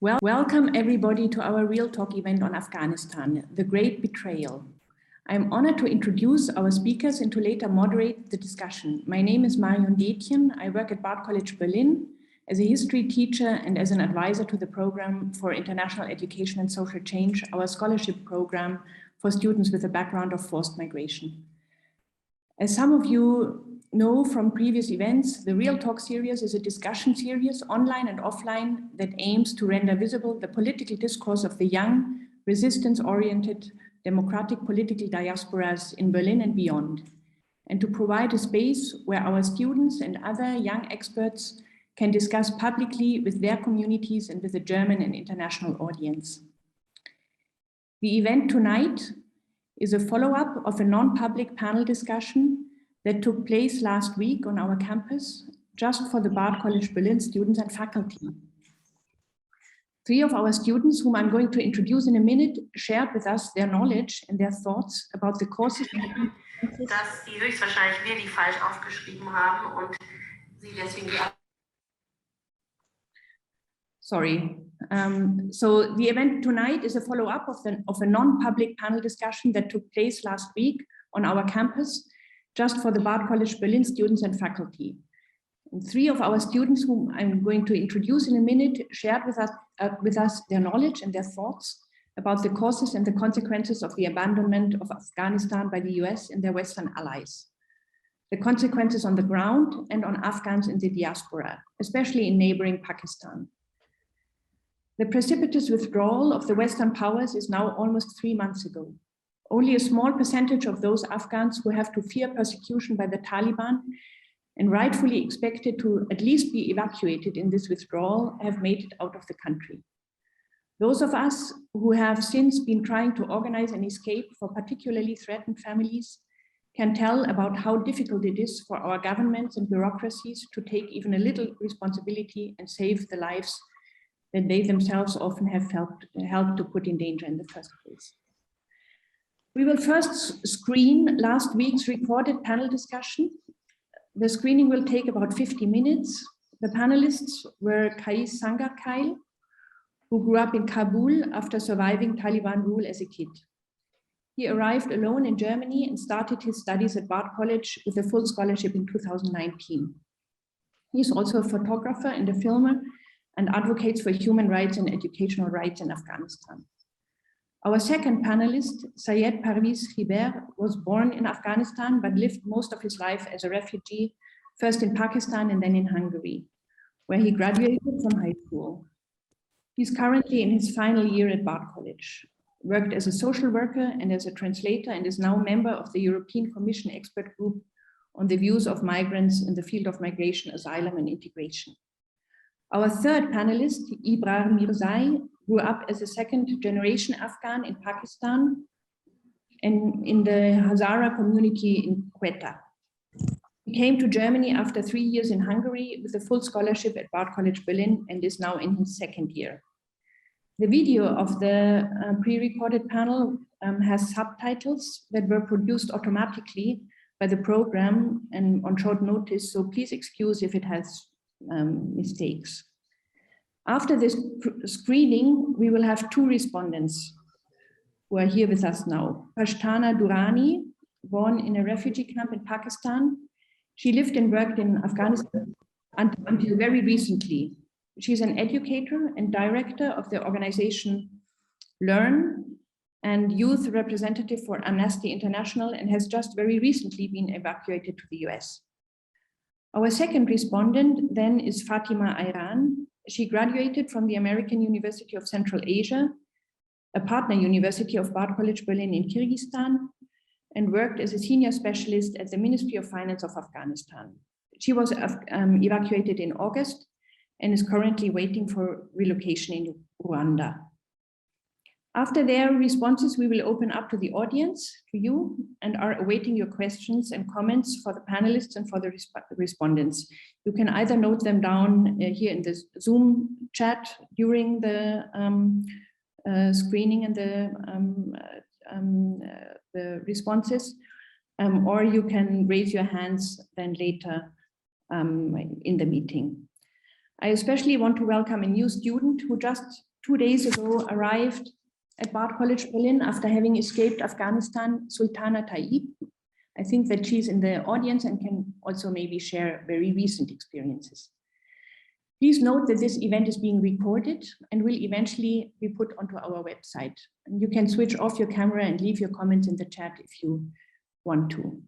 Welcome everybody to our Real Talk event on Afghanistan, The Great Betrayal. I'm honored to introduce our speakers and to later moderate the discussion. My name is Marion Detjen. I work at Bard College Berlin as a history teacher and as an advisor to the Program for International Education and Social Change, our scholarship program for students with a background of forced migration. As some of you know from previous events, the Real Talk series is a discussion series, online and offline, that aims to render visible the political discourse of the young, resistance-oriented, democratic political diasporas in Berlin and beyond, and to provide a space where our students and other young experts can discuss publicly with their communities and with a German and international audience. The event tonight is a follow-up of a non-public panel discussion that took place last week on our campus, just for the Bard College Berlin students and faculty. 3 of our students, whom I'm going to introduce in a minute, shared with us their knowledge and their thoughts about the courses. Dass die höchstwahrscheinlich wir die falsch aufgeschrieben haben und sie deswegen die. Sorry. So the event tonight is a follow-up of a non-public panel discussion that took place last week on our campus, just for the Bard College Berlin students and faculty. And 3 of our students, whom I'm going to introduce in a minute, shared with us their knowledge and their thoughts about the causes and the consequences of the abandonment of Afghanistan by the US and their Western allies. The consequences on the ground and on Afghans in the diaspora, especially in neighboring Pakistan. The precipitous withdrawal of the Western powers is now almost 3 months ago. Only a small percentage of those Afghans who have to fear persecution by the Taliban and rightfully expected to at least be evacuated in this withdrawal have made it out of the country. Those of us who have since been trying to organize an escape for particularly threatened families can tell about how difficult it is for our governments and bureaucracies to take even a little responsibility and save the lives that they themselves often have helped to put in danger in the first place. We will first screen last week's recorded panel discussion. The screening will take about 50 minutes. The panelists were Kais Sangarkhail, who grew up in Kabul after surviving Taliban rule as a kid. He arrived alone in Germany and started his studies at Bard College with a full scholarship in 2019. He is also a photographer and a filmer and advocates for human rights and educational rights in Afghanistan. Our second panelist, Syed Hiber, was born in Afghanistan, but lived most of his life as a refugee, first in Pakistan and then in Hungary, where he graduated from high school. He's currently in his final year at Bard College, worked as a social worker and as a translator, and is now a member of the European Commission expert group on the views of migrants in the field of migration, asylum, and integration. Our third panelist, Ibrar Mirzai, grew up as a second-generation Afghan in Pakistan and in the Hazara community in Quetta. He came to Germany after 3 years in Hungary with a full scholarship at Bard College Berlin and is now in his 2nd year. The video of the pre-recorded panel has subtitles that were produced automatically by the program and on short notice, so please excuse if it has mistakes. After this screening, we will have 2 respondents who are here with us now. Pashtana Durrani, born in a refugee camp in Pakistan. She lived and worked in Afghanistan until very recently. She's an educator and director of the organization Learn and youth representative for Amnesty International, and has just very recently been evacuated to the US. Our second respondent then is Fatima Ayran. She graduated from the American University of Central Asia, a partner university of Bard College Berlin in Kyrgyzstan, and worked as a senior specialist at the Ministry of Finance of Afghanistan. She was evacuated in August and is currently waiting for relocation in Rwanda. After their responses, we will open up to the audience, to you, and are awaiting your questions and comments for the panelists and for the respondents. You can either note them down here in the Zoom chat during the screening and the responses, or you can raise your hands then later in the meeting. I especially want to welcome a new student who just 2 days ago arrived at Bard College Berlin after having escaped Afghanistan, Sultana Taib. I think that she's in the audience and can also maybe share very recent experiences. Please note that this event is being recorded and will eventually be put onto our website. And you can switch off your camera and leave your comments in the chat if you want to.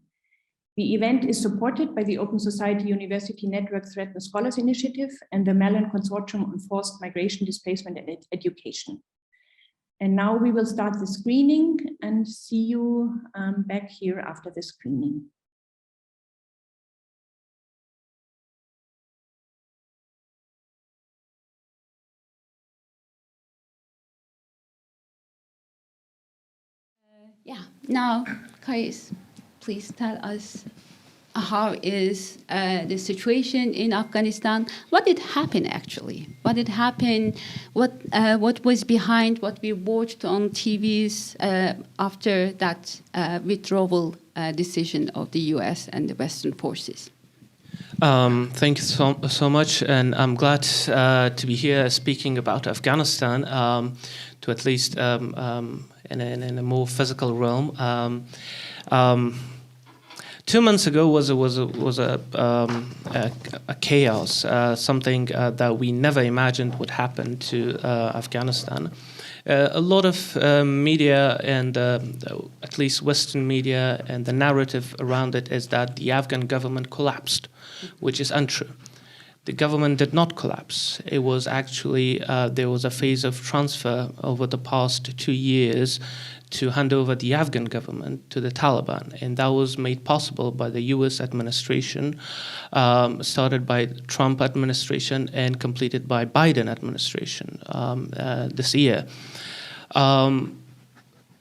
The event is supported by the Open Society University Network Threatened Scholars Initiative and the Mellon Consortium on Forced Migration, Displacement and Education. And now we will start the screening and see you back here after the screening. Yeah, now, Kais, please tell us how is the situation in Afghanistan? What did happen actually? What did happen? What was behind what we watched on TVs after that withdrawal decision of the US and the Western forces? Thank you so much, and I'm glad to be here speaking about Afghanistan, to at least in a more physical realm. 2 months ago was a chaos, something that we never imagined would happen to Afghanistan. A lot of media and at least Western media and the narrative around it is that the Afghan government collapsed, which is untrue. The government did not collapse. It was actually, there was a phase of transfer over the past 2 years to hand over the Afghan government to the Taliban. And that was made possible by the US administration, started by the Trump administration and completed by Biden administration this year.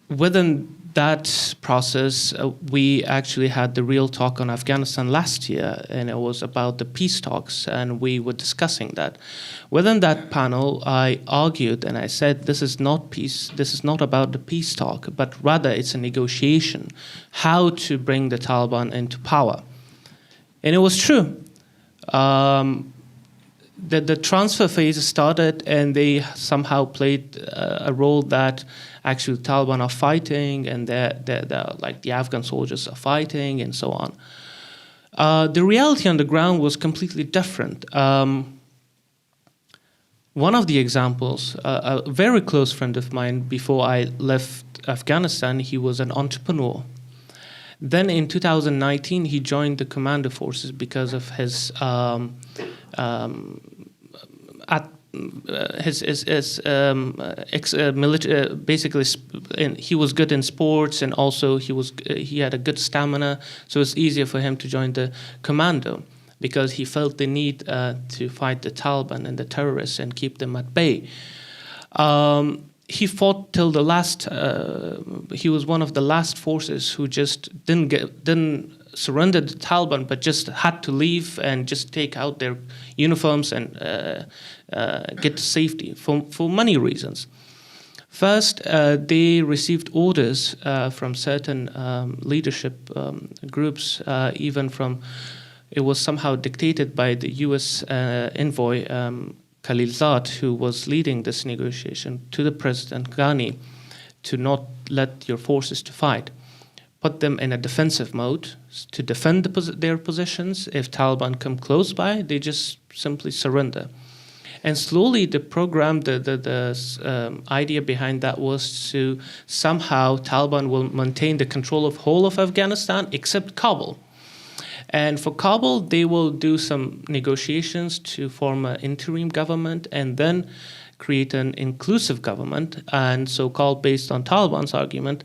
Within that process, we actually had the real talk on Afghanistan last year, and it was about the peace talks, and we were discussing that. Within that panel, I argued and I said, this is not peace, this is not about the peace talk, but rather it's a negotiation, how to bring the Taliban into power. And it was true. The transfer phase started, and they somehow played a role that actually the Taliban are fighting, and they're like the Afghan soldiers are fighting, and so on. The reality on the ground was completely different. One of the examples, a very close friend of mine, before I left Afghanistan, he was an entrepreneur. Then in 2019, he joined the commando forces because of his basically, he was good in sports, and also he had a good stamina, so it's easier for him to join the commando because he felt the need to fight the Taliban and the terrorists and keep them at bay. He fought till the last. He was one of the last forces who just didn't surrender the Taliban, but just had to leave and just take out their uniforms and get to safety for many reasons. First, they received orders from certain leadership groups, even from. It was somehow dictated by the U.S. Envoy Khalilzad, who was leading this negotiation, to the President Ghani, to not let your forces to fight. Put them in a defensive mode to defend their positions. If Taliban come close by, they just simply surrender. And slowly the program, the idea behind that was to somehow Taliban will maintain the control of whole of Afghanistan except Kabul. And for Kabul, they will do some negotiations to form an interim government and then create an inclusive government, and so-called, based on Taliban's argument,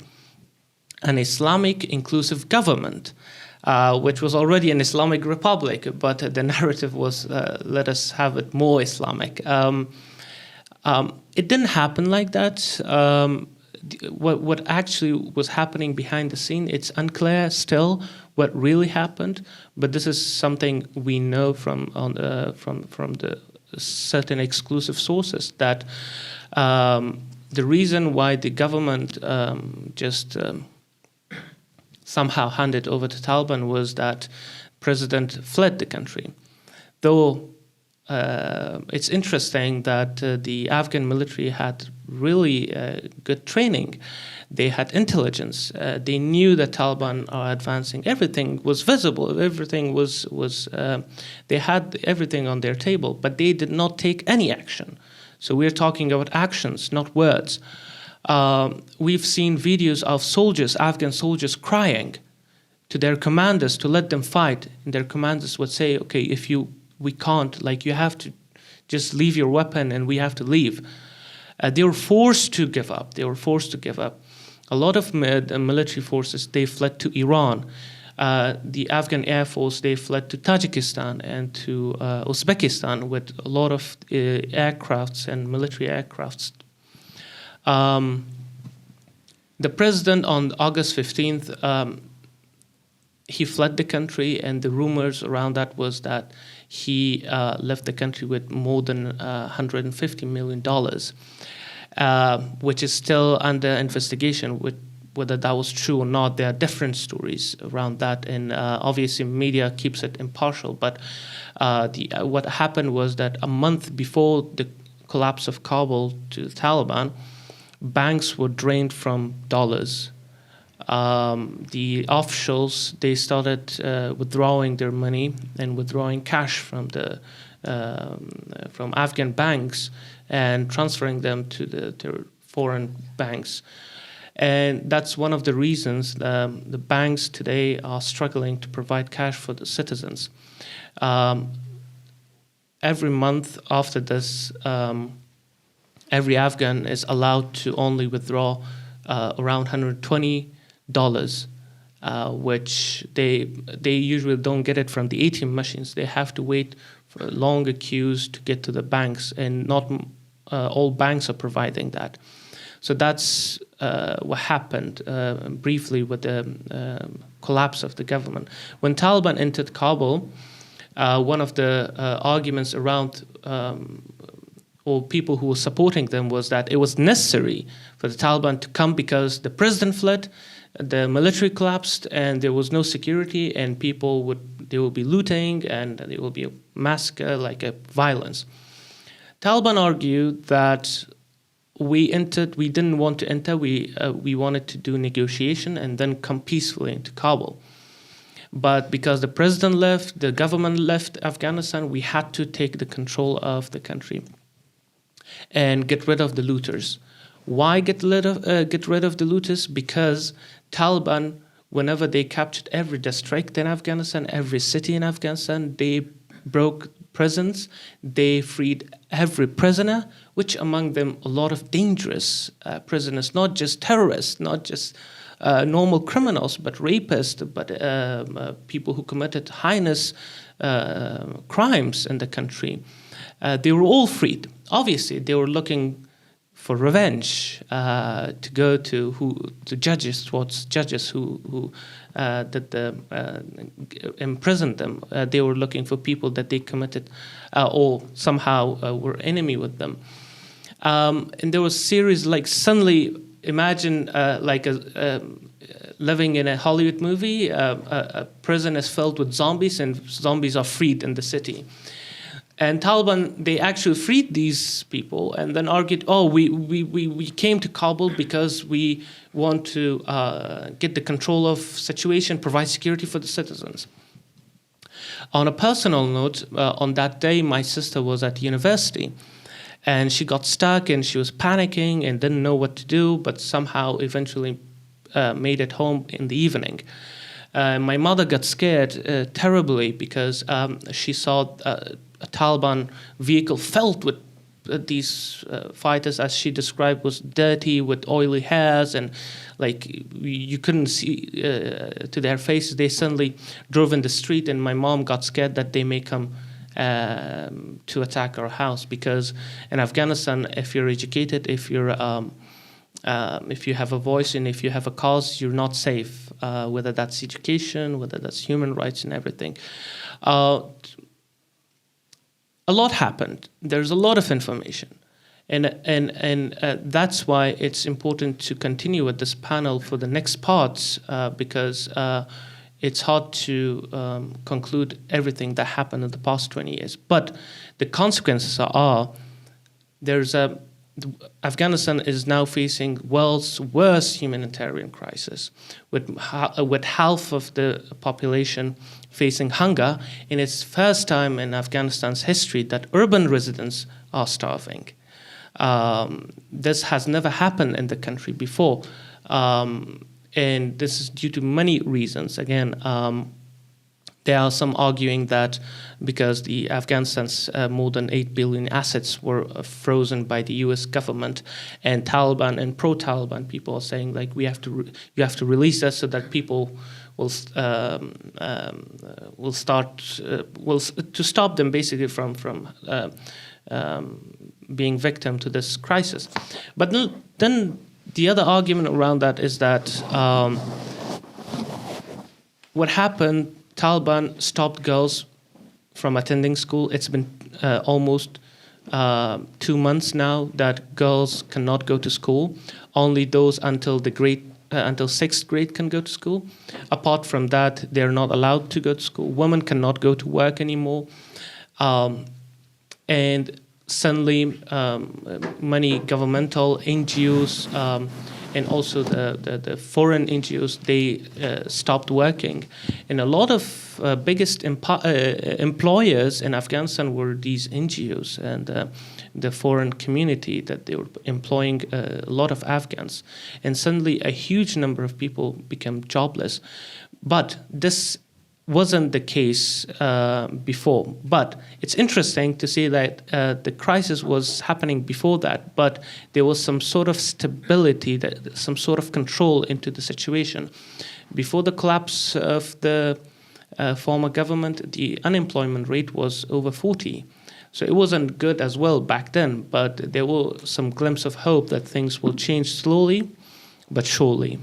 an Islamic inclusive government, which was already an Islamic republic, but the narrative was, let us have it more Islamic. It didn't happen like that. What actually was happening behind the scene, it's unclear still what really happened, but this is something we know from the certain exclusive sources, that the reason why the government somehow handed over to Taliban was that President fled the country. Though it's interesting that the Afghan military had really good training. They had intelligence. They knew that Taliban are advancing. Everything was visible. Everything was they had everything on their table, but they did not take any action. So we're talking about actions, not words. We've seen videos of soldiers, Afghan soldiers, crying to their commanders to let them fight, and their commanders would say, "Okay, we can't. Like, you have to just leave your weapon, and we have to leave." They were forced to give up. They were forced to give up. A lot of military forces, they fled to Iran. The Afghan Air Force, they fled to Tajikistan and to Uzbekistan with a lot of aircrafts and military aircrafts. The president on August 15th, he fled the country, and the rumors around that was that he left the country with more than $150 million. Which is still under investigation. Whether that was true or not, there are different stories around that, and obviously media keeps it impartial. But what happened was that a month before the collapse of Kabul to the Taliban, banks were drained from dollars. The officials, they started withdrawing their money and withdrawing cash from Afghan banks and transferring them to their foreign banks. And that's one of the reasons the banks today are struggling to provide cash for the citizens. Every month after this, every Afghan is allowed to only withdraw around $120, which they usually don't get it from the ATM machines. They have to wait for longer queues to get to the banks, and not all banks are providing that. So that's what happened briefly with the collapse of the government. When Taliban entered Kabul, one of the arguments around or people who were supporting them was that it was necessary for the Taliban to come because the president fled, the military collapsed, and there was no security, and they will be looting, and there will be a massacre, like a violence. Taliban argued that we didn't want to enter, we wanted to do negotiation and then come peacefully into Kabul. But because the president left, the government left Afghanistan, we had to take the control of the country and get rid of the looters. Why get rid of the looters? Because Taliban, whenever they captured every district in Afghanistan, every city in Afghanistan, they broke prisons, they freed every prisoner, which among them a lot of dangerous prisoners, not just terrorists, not just normal criminals, but rapists, but people who committed heinous crimes in the country. They were all freed. Obviously, they were looking for revenge, to go to judges who imprisoned them. They were looking for people that they committed or somehow were enemy with them. And there was series like suddenly imagine living in a Hollywood movie, a prison is filled with zombies and zombies are freed in the city. And Taliban, they actually freed these people and then argued, we came to Kabul because we want to get the control of situation, provide security for the citizens. On a personal note, on that day, my sister was at university and she got stuck and she was panicking and didn't know what to do, but somehow eventually made it home in the evening. My mother got scared terribly because she saw a Taliban vehicle filled with these fighters, as she described, was dirty with oily hairs and like you couldn't see to their faces. They suddenly drove in the street, and my mom got scared that they may come to attack our house, because in Afghanistan, if you're educated, if you have a voice and if you have a cause, you're not safe, whether that's education, whether that's human rights and everything. A lot happened. There's a lot of information. And that's why it's important to continue with this panel for the next parts, because it's hard to conclude everything that happened in the past 20 years. But the consequences are Afghanistan is now facing world's worst humanitarian crisis, with half of the population facing hunger. And it's first time in Afghanistan's history that urban residents are starving. This has never happened in the country before. And this is due to many reasons. Again, there are some arguing that because the Afghanistan's more than 8 billion assets were frozen by the U.S. government, and Taliban and pro-Taliban people are saying like you have to release us so that people will to stop them basically from being victim to this crisis. But then the other argument around that is that what happened. Taliban stopped girls from attending school. It's been almost 2 months now that girls cannot go to school. Only those until 6th grade can go to school. Apart from that, they're not allowed to go to school. Women cannot go to work anymore. And suddenly, many governmental NGOs and also the foreign NGOs, they stopped working. And a lot of biggest employers in Afghanistan were these NGOs and the foreign community that they were employing a lot of Afghans. And suddenly a huge number of people became jobless. But this wasn't the case before. But it's interesting to see that the crisis was happening before that, but there was some sort of stability, some sort of control into the situation. Before the collapse of the former government, the unemployment rate was over 40. So it wasn't good as well back then, but there were some glimpses of hope that things will change slowly but surely.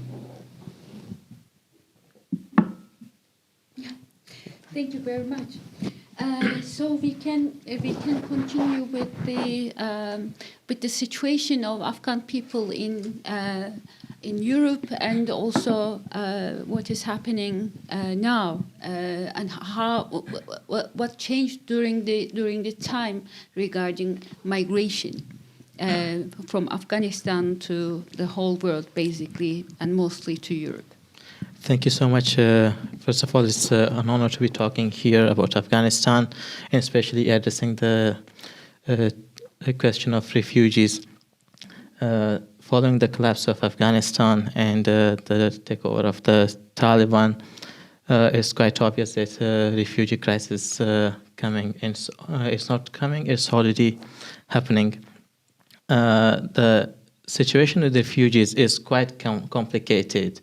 Thank you very much. So we can continue with the situation of Afghan people in Europe, and also what is happening now, and what changed during the time regarding migration from Afghanistan to the whole world, basically, and mostly to Europe. Thank you so much. First of all, it's an honor to be talking here about Afghanistan, and especially addressing the question of refugees. Following the collapse of Afghanistan and the takeover of the Taliban, it's quite obvious that refugee crisis coming. And it's not coming; it's already happening. The situation with refugees is quite complicated.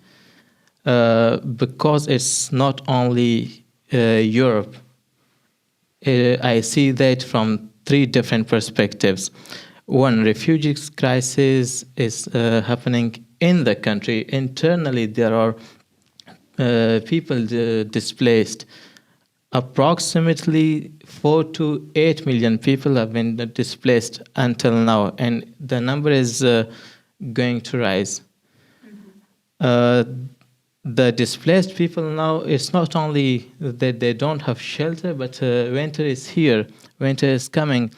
Because it's not only Europe. I see that from 3 different perspectives. One, refugee crisis is happening in the country. Internally, there are people displaced. Approximately 4 to 8 million people have been displaced until now, and the number is going to rise. The displaced people now, it's not only that they don't have shelter, but winter is here, winter is coming.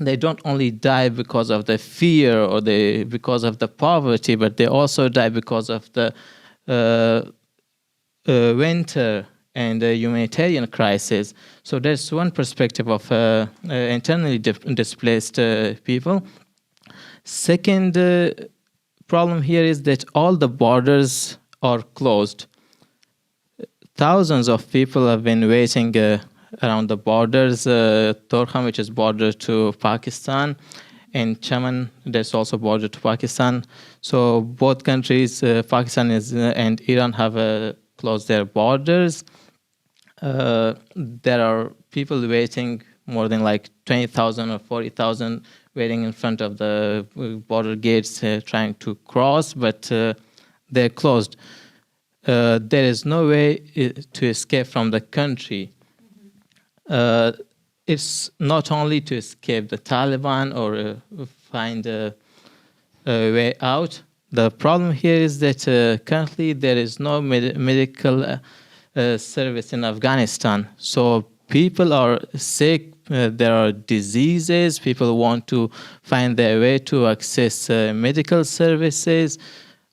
They don't only die because of the fear or because of the poverty, but they also die because of the winter and the humanitarian crisis. So that's one perspective of internally displaced people. Second problem here is that all the borders are closed. Thousands of people have been waiting around the borders. Torkham, which is border to Pakistan, and Chaman, that's also border to Pakistan. So both countries, Pakistan and Iran, have closed their borders. There are people waiting, more than like 20,000 or 40,000, waiting in front of the border gates, trying to cross, but they're closed. There is no way to escape from the country. It's not only to escape the Taliban or find a way out. The problem here is that currently there is no medical service in Afghanistan. So people are sick, there are diseases, people want to find their way to access medical services,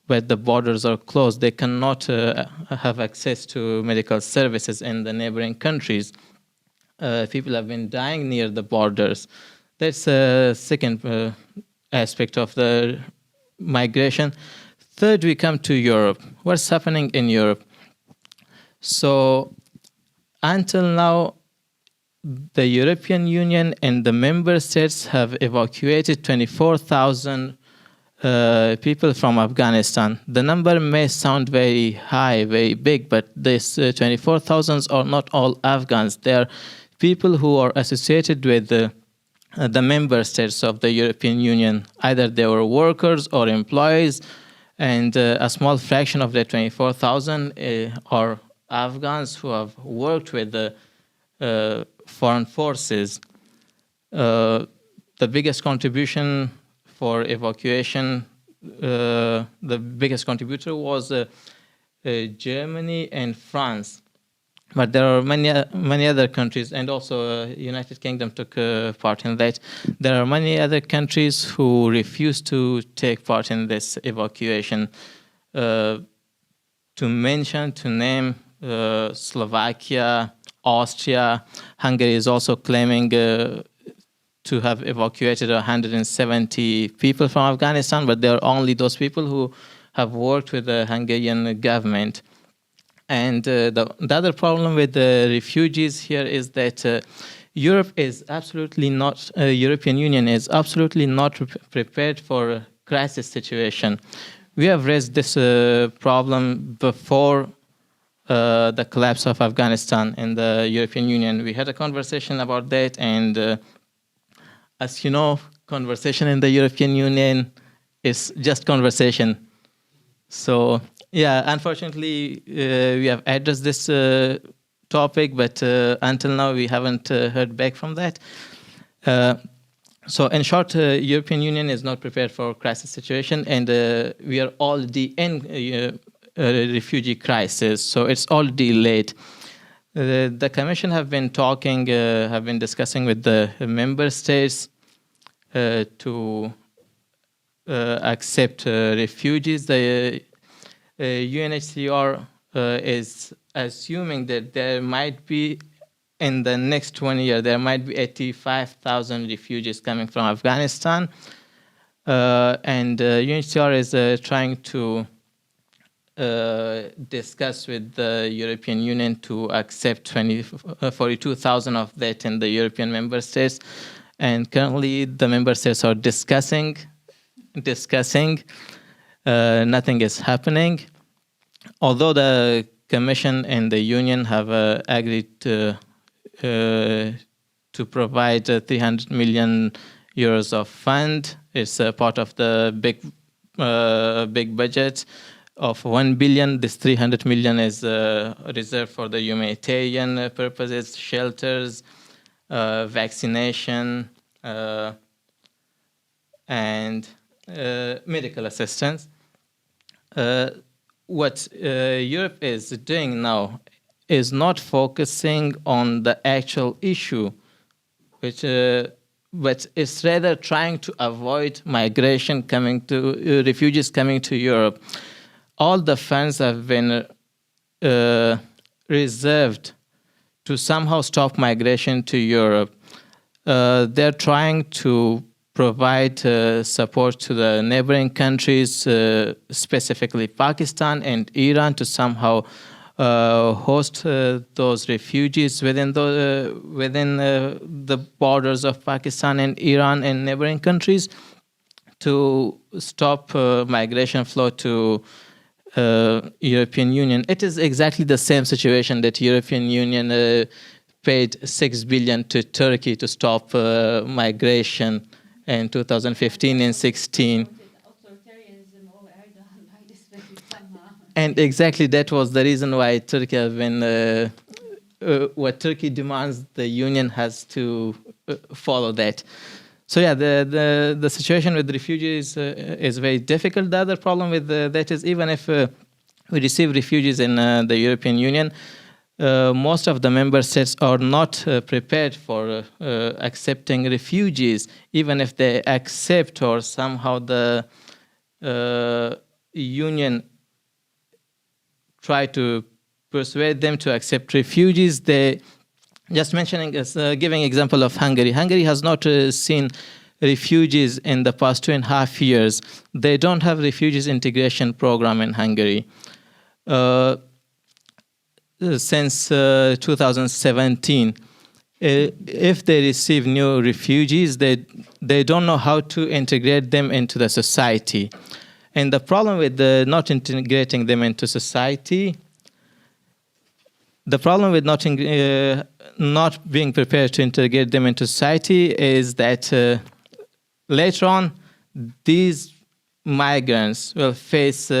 but the borders are closed. They cannot have access to medical services in the neighboring countries. People have been dying near the borders. That's a second aspect of the migration. Third, we come to Europe. What's happening in Europe? So until now, the European Union and the member states have evacuated 24,000 people from Afghanistan. The number may sound very high, very big, but these 24,000 are not all Afghans. They are people who are associated with the member states of the European Union. Either they were workers or employees, and a small fraction of the 24,000 are Afghans who have worked with the foreign forces. The biggest contribution for evacuation, the biggest contributor was Germany and France. But there are many other countries, and also United Kingdom took part in that. There are many other countries who refuse to take part in this evacuation. To name Slovakia, Austria, Hungary is also claiming to have evacuated 170 people from Afghanistan, but there are only those people who have worked with the Hungarian government. And the other problem with the refugees here is that Europe is absolutely not, European Union is absolutely not prepared for a crisis situation. We have raised this problem before the collapse of Afghanistan in the European Union. We had a conversation about that, and as you know, conversation in the European Union is just conversation. So, yeah, unfortunately, we have addressed this topic, but until now we haven't heard back from that. So, in short, European Union is not prepared for a crisis situation, and we are already in a refugee crisis, so it's already late. The Commission have been discussing with the member states to accept refugees. The UNHCR is assuming that there might be, in the next 1 year, there might be 85,000 refugees coming from Afghanistan. And UNHCR is trying to discuss with the European Union to accept 42,000 of that in the European member states. And currently, the member states are discussing. Nothing is happening. Although the Commission and the Union have agreed to provide 300 million euros of fund, it's a part of the big budget of 1 billion. This 300 million is reserved for the humanitarian purposes, shelters, vaccination, and medical assistance. What Europe is doing now is not focusing on the actual issue, but it's rather trying to avoid migration refugees coming to Europe. All the funds have been reserved to somehow stop migration to Europe. They're trying to provide support to the neighboring countries, specifically Pakistan and Iran, to somehow host those refugees within the borders of Pakistan and Iran and neighboring countries, to stop migration flow to European Union. It is exactly the same situation that European Union paid 6 billion to Turkey to stop migration in 2015 and 16. And exactly that was the reason why Turkey has been, what Turkey demands, the Union has to follow that. So yeah, the situation with refugees is very difficult. The other problem with that is, even if we receive refugees in the European Union, most of the member states are not prepared for accepting refugees, even if they accept or somehow the union try to persuade them to accept refugees. They just mentioning, giving example of Hungary. Hungary has not seen refugees in the past 2.5 years. They don't have refugees integration program in Hungary. Since 2017, if they receive new refugees, they don't know how to integrate them into the society. And the problem with not integrating them into society, the problem with not being prepared to integrate them into society is that later on, these migrants will face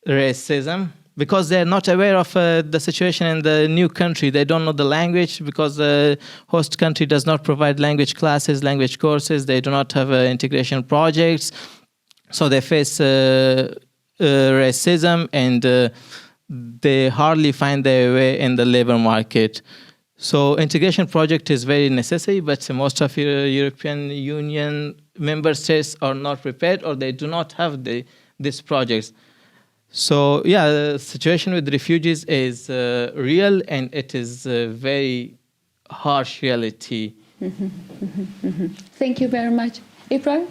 racism because they're not aware of the situation in the new country. They don't know the language because the host country does not provide language classes, language courses. They do not have integration projects. So they face racism and they hardly find their way in the labor market. So integration project is very necessary, but most of European Union member states are not prepared or they do not have these projects. So yeah, the situation with refugees is real and it is a very harsh reality. Thank you very much. Ibrahim?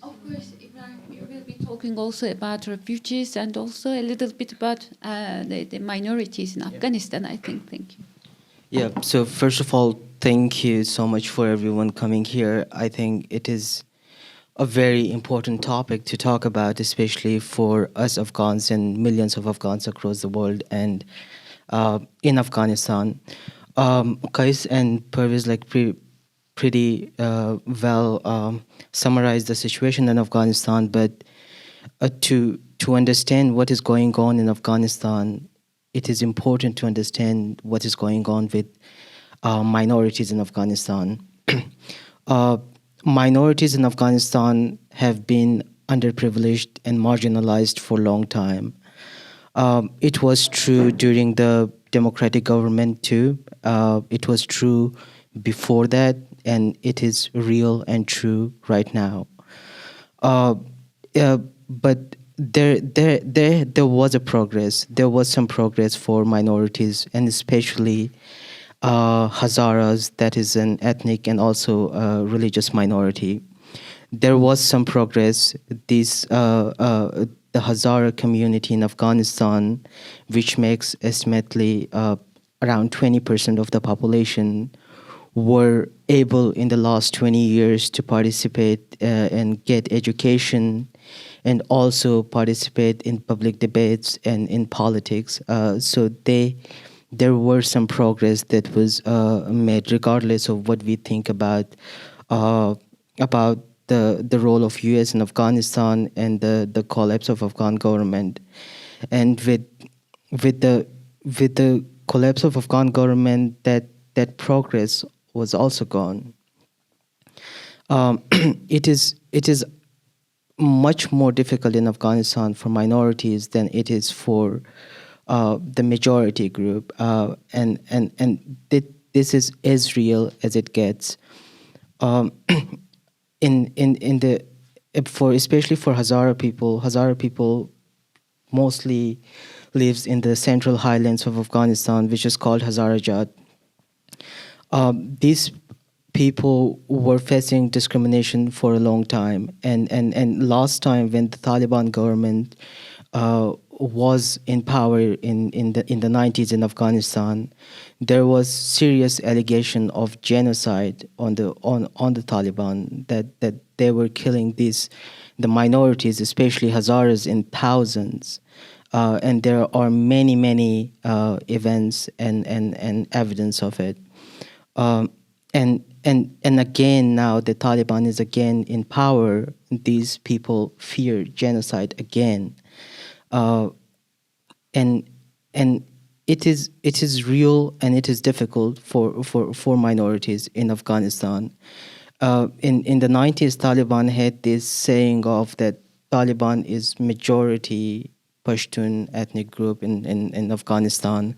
Of course, Ibrahim, you will be talking also about refugees and also a little bit about the minorities in Afghanistan, I think. Thank you. Yeah, so first of all, thank you so much for everyone coming here. I think it is a very important topic to talk about, especially for us Afghans and millions of Afghans across the world and in Afghanistan. Qais and Pervez pretty well summarized the situation in Afghanistan, but to understand what is going on in Afghanistan, it is important to understand what is going on with minorities in Afghanistan. Minorities in Afghanistan have been underprivileged and marginalized for a long time. It was true during the democratic government too. It was true before that, and it is real and true right now. But there was a progress. There was some progress for minorities, and especially Hazaras, that is an ethnic and also a religious minority. There was some progress. The Hazara community in Afghanistan, which makes estimately around 20% of the population, were able in the last 20 years to participate and get education and also participate in public debates and in politics. So there were some progress that was made, regardless of what we think about the role of U.S. in Afghanistan and the collapse of Afghan government. And with the collapse of Afghan government, that progress was also gone. It is much more difficult in Afghanistan for minorities than it is for the majority group, and this is as real as it gets. Especially for Hazara people mostly lives in the central highlands of Afghanistan, which is called Hazarajat. These people were facing discrimination for a long time, and last time when the Taliban government was in power in the 90s in Afghanistan, there was serious allegation of genocide on the Taliban, that they were killing the minorities, especially Hazaras, in thousands, and there are many events and evidence of it. And again, now the Taliban is again in power. These people fear genocide again. And it is real and it is difficult for minorities in Afghanistan. In the 90s, Taliban had this saying of that Taliban is majority Pashtun ethnic group in Afghanistan.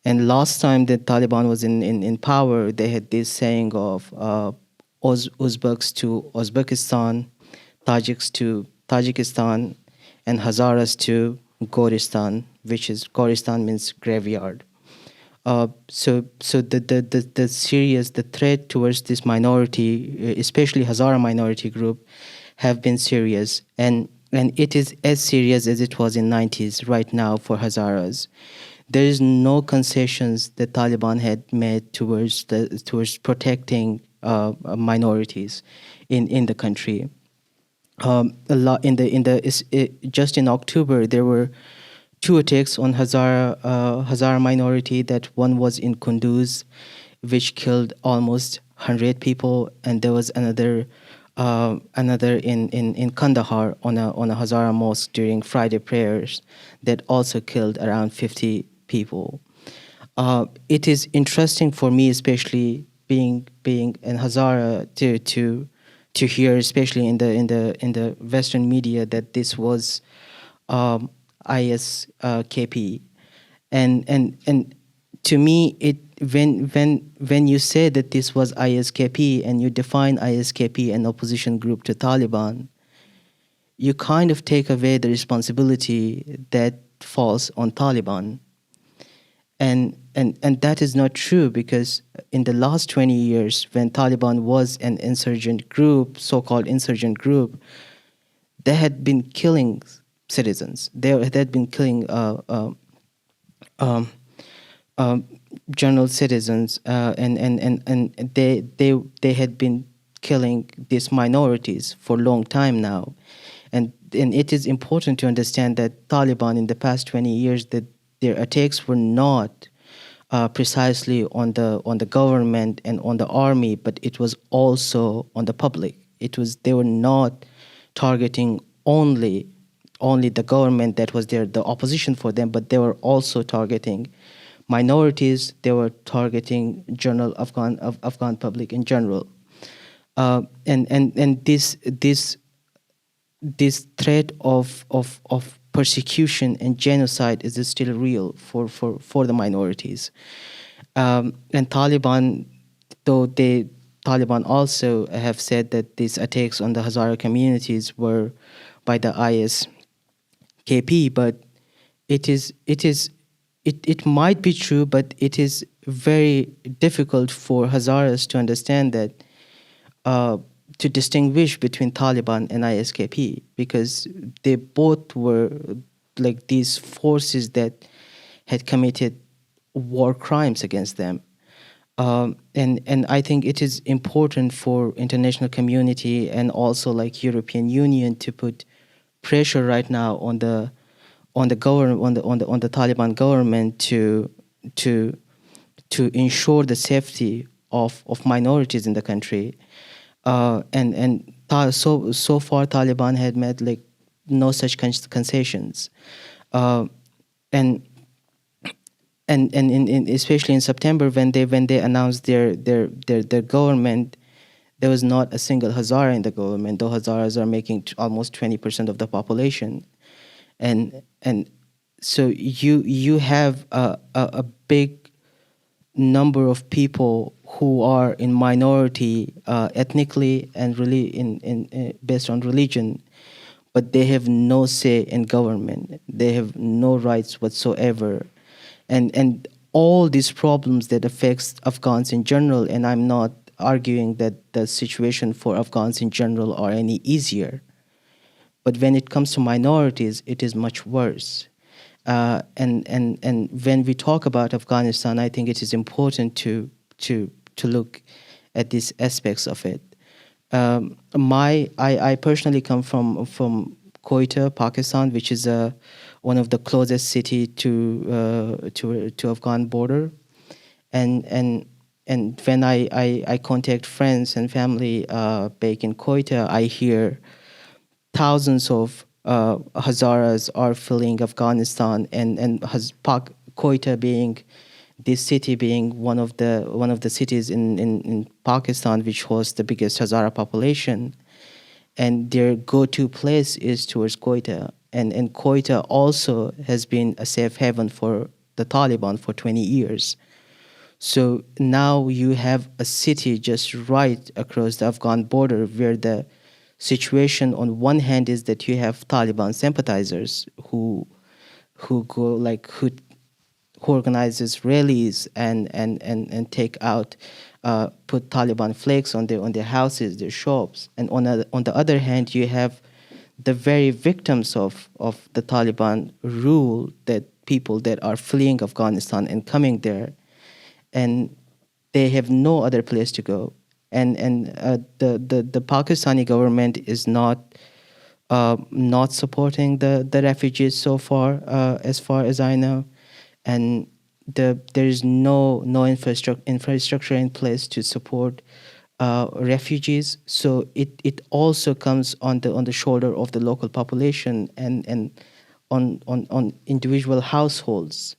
And last time the Taliban was in power, they had this saying of Uzbeks to Uzbekistan, Tajiks to Tajikistan, and Hazaras to Goristan, which is Goristan means graveyard. So the threat towards this minority, especially Hazara minority group, have been serious, and it is as serious as it was in 90s right now for Hazaras. There is no concessions the Taliban had made towards protecting minorities in the country. Just in October there were 2 attacks on Hazara minority. That one was in Kunduz, which killed almost 100 people, and there was another in Kandahar on a Hazara mosque during Friday prayers that also killed around 50 people. It is interesting for me, especially being in Hazara, to hear, especially in the Western media, that this was ISKP, and to me, when you say that this was ISKP and you define ISKP an opposition group to Taliban, you kind of take away the responsibility that falls on Taliban, and that is not true, because in the last 20 years, when Taliban was an insurgent group, so-called insurgent group, they had been killing citizens. They had been killing general citizens, and they had been killing these minorities for a long time now, and it is important to understand that Taliban in the past 20 years, that their attacks were not precisely on the government and on the army, but it was also on the public. They were not targeting only the government that was there, the opposition for them, but they were also targeting minorities. They were targeting general Afghan public in general, and this threat of persecution and genocide is still real for the minorities, and Taliban, though Taliban also have said that these attacks on the Hazara communities were by the ISKP, but it might be true, but it is very difficult for Hazaras to understand that, to distinguish between Taliban and ISKP, because they both were like these forces that had committed war crimes against them. And I think it is important for international community and also like European Union to put pressure right now on the government, on the Taliban government to ensure the safety of minorities in the country. So far Taliban had made like no such concessions, and especially in September when they announced their government, there was not a single Hazara in the government, though Hazaras are making almost 20% of the population, and so you have a big number of people who are in minority ethnically and really in based on religion, but they have no say in government. They have no rights whatsoever, and all these problems that affects Afghans in general. And I'm not arguing that the situation for Afghans in general are any easier, but when it comes to minorities, it is much worse. And when we talk about Afghanistan, I think it is important to look at these aspects of it. I personally come from Quetta, Pakistan, which is one of the closest city to Afghan border, and when I contact friends and family back in Quetta, I hear thousands of Hazaras are fleeing Afghanistan, and Quetta being this city being one of the cities in Pakistan which hosts the biggest Hazara population, and their go-to place is towards Quetta. And Quetta also has been a safe haven for the Taliban for 20 years. So now you have a city just right across the Afghan border where the situation on one hand is that you have Taliban sympathizers who go like who organizes rallies and take out put Taliban flags on their houses, their shops, and on the other hand you have the very victims of the Taliban rule, that people that are fleeing Afghanistan and coming there, and they have no other place to go, and the Pakistani government is not supporting the refugees so far as I know, and there is no infrastructure in place to support refugees. So it also comes on the shoulder of the local population and on individual households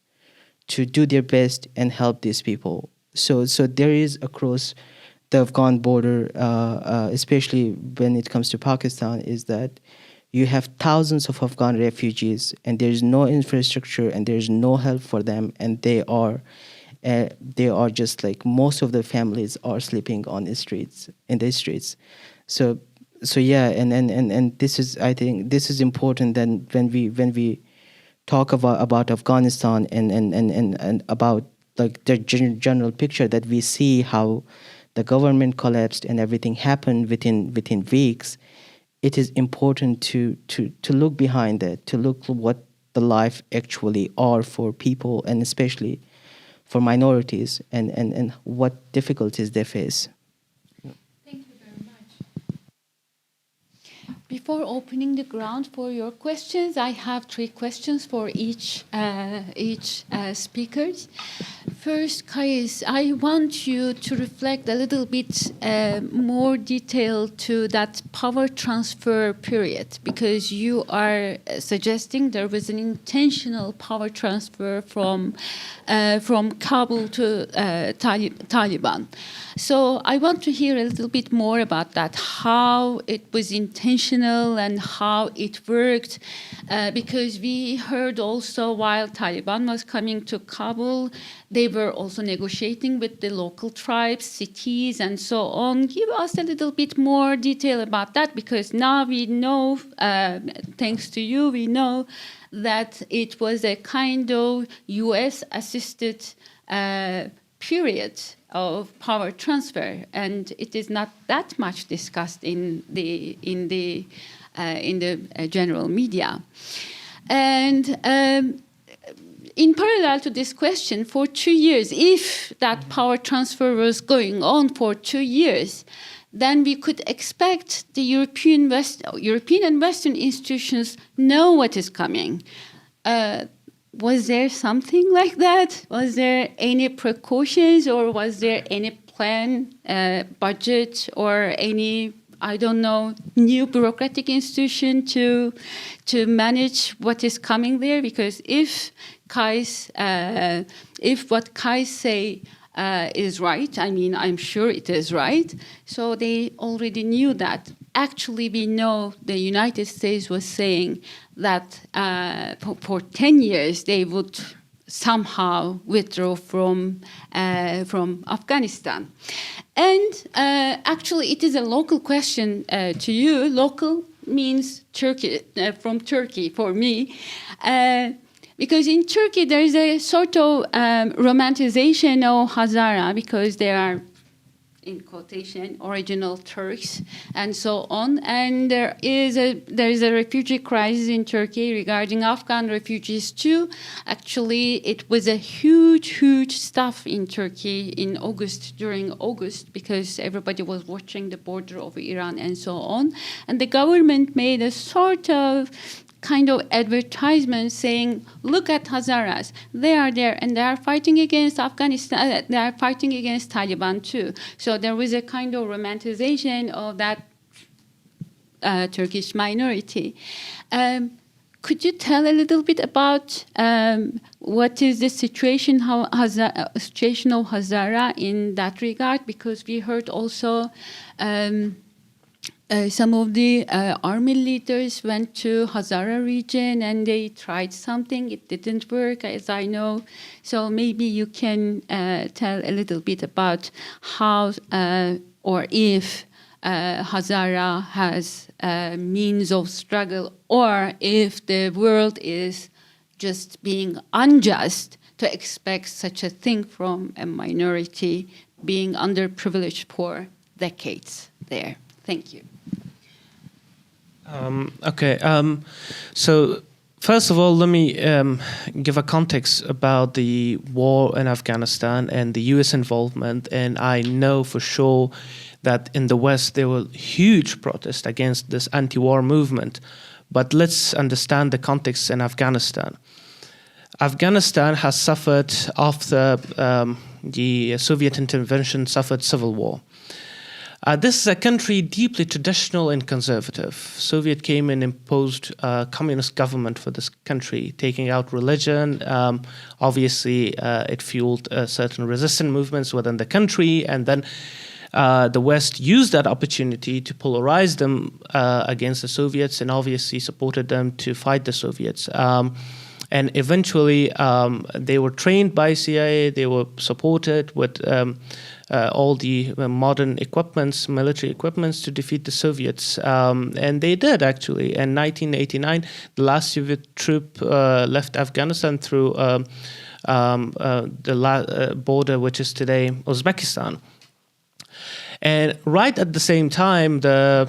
to do their best and help these people. So there is across the Afghan border, especially when it comes to Pakistan, is that you have thousands of Afghan refugees and there is no infrastructure and there is no help for them, and they are just like most of the families are sleeping on the streets, in the streets. So yeah, and this is, I think this is important. Then when we talk about Afghanistan and about like the general picture, that we see how the government collapsed and everything happened within weeks, it is important to look behind that, to look what the life actually are for people, and especially for minorities, and what difficulties they face. Thank you very much. Before opening the ground for your questions, I have 3 questions for each speakers. First, Kais, I want you to reflect a little bit more detail to that power transfer period, because you are suggesting there was an intentional power transfer from Kabul to Taliban. So I want to hear a little bit more about that, how it was intentional and how it worked, because we heard also while Taliban was coming to Kabul, they were also negotiating with the local tribes, cities, and so on. Give us a little bit more detail about that, because now we know, thanks to you, we know that it was a kind of US-assisted period of power transfer, and it is not that much discussed in the general media. And in parallel to this question, for 2 years, if that power transfer was going on for 2 years, then we could expect the European and Western institutions know what is coming. Was there something like that? Was there any precautions, or was there any plan, budget, or any, I don't know, new bureaucratic institution to manage what is coming there? Because if what Kais say is right, I mean, I'm sure it is right, so they already knew that. Actually, we know the United States was saying that for 10 years they would somehow withdraw from Afghanistan. And actually, it is a local question to you. Local means Turkey, from Turkey for me. Because in Turkey, there is a sort of romanticization of Hazara, because they are, in quotation, original Turks, and so on. And there is a refugee crisis in Turkey regarding Afghan refugees too. Actually, it was a huge stuff in Turkey in August, during August, because everybody was watching the border of Iran and so on. And the government made a sort of kind of advertisement saying, look at Hazaras, they are there and they are fighting against Afghanistan, they are fighting against Taliban too. So there was a kind of romanticization of that Turkish minority. Could you tell a little bit about what is the situation, situation of Hazara in that regard? Because we heard also some of the army leaders went to Hazara region and they tried something. It didn't work, as I know. So maybe you can tell a little bit about how or if Hazara has means of struggle, or if the world is just being unjust to expect such a thing from a minority being underprivileged for decades there. Thank you. Okay, so first of all, let me give a context about the war in Afghanistan and the US involvement. And I know for sure that in the West there were huge protests against this anti-war movement. But let's understand the context in Afghanistan. Afghanistan has suffered after the Soviet intervention, suffered civil war. This is a country deeply traditional and conservative. Soviet came and imposed a communist government for this country, taking out religion. Obviously, it fueled certain resistance movements within the country, and then the West used that opportunity to polarize them against the Soviets, and obviously supported them to fight the Soviets. And eventually, they were trained by CIA. They were supported with all the modern equipments, military equipments, to defeat the Soviets. And they did, actually. In 1989, the last Soviet troop left Afghanistan through the border, which is today Uzbekistan. And right at the same time, the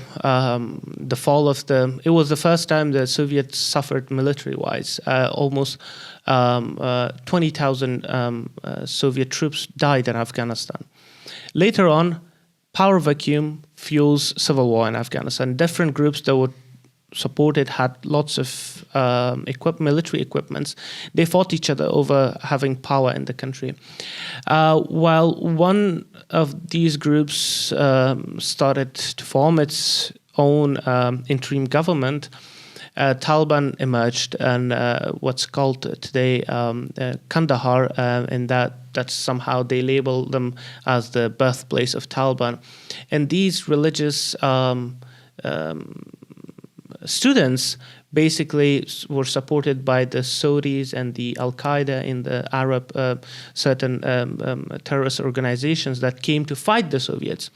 fall of it was the first time the Soviets suffered military-wise. Almost 20,000 Soviet troops died in Afghanistan. Later on, power vacuum fuels civil war in Afghanistan. Different groups that were supported had lots of military equipments. They fought each other over having power in the country. While one of these groups started to form its own interim government, Taliban emerged, and what's called today Kandahar, and that's somehow they label them as the birthplace of Taliban. And these religious students basically were supported by the Saudis and the Al-Qaeda in the Arab certain terrorist organizations that came to fight the Soviets.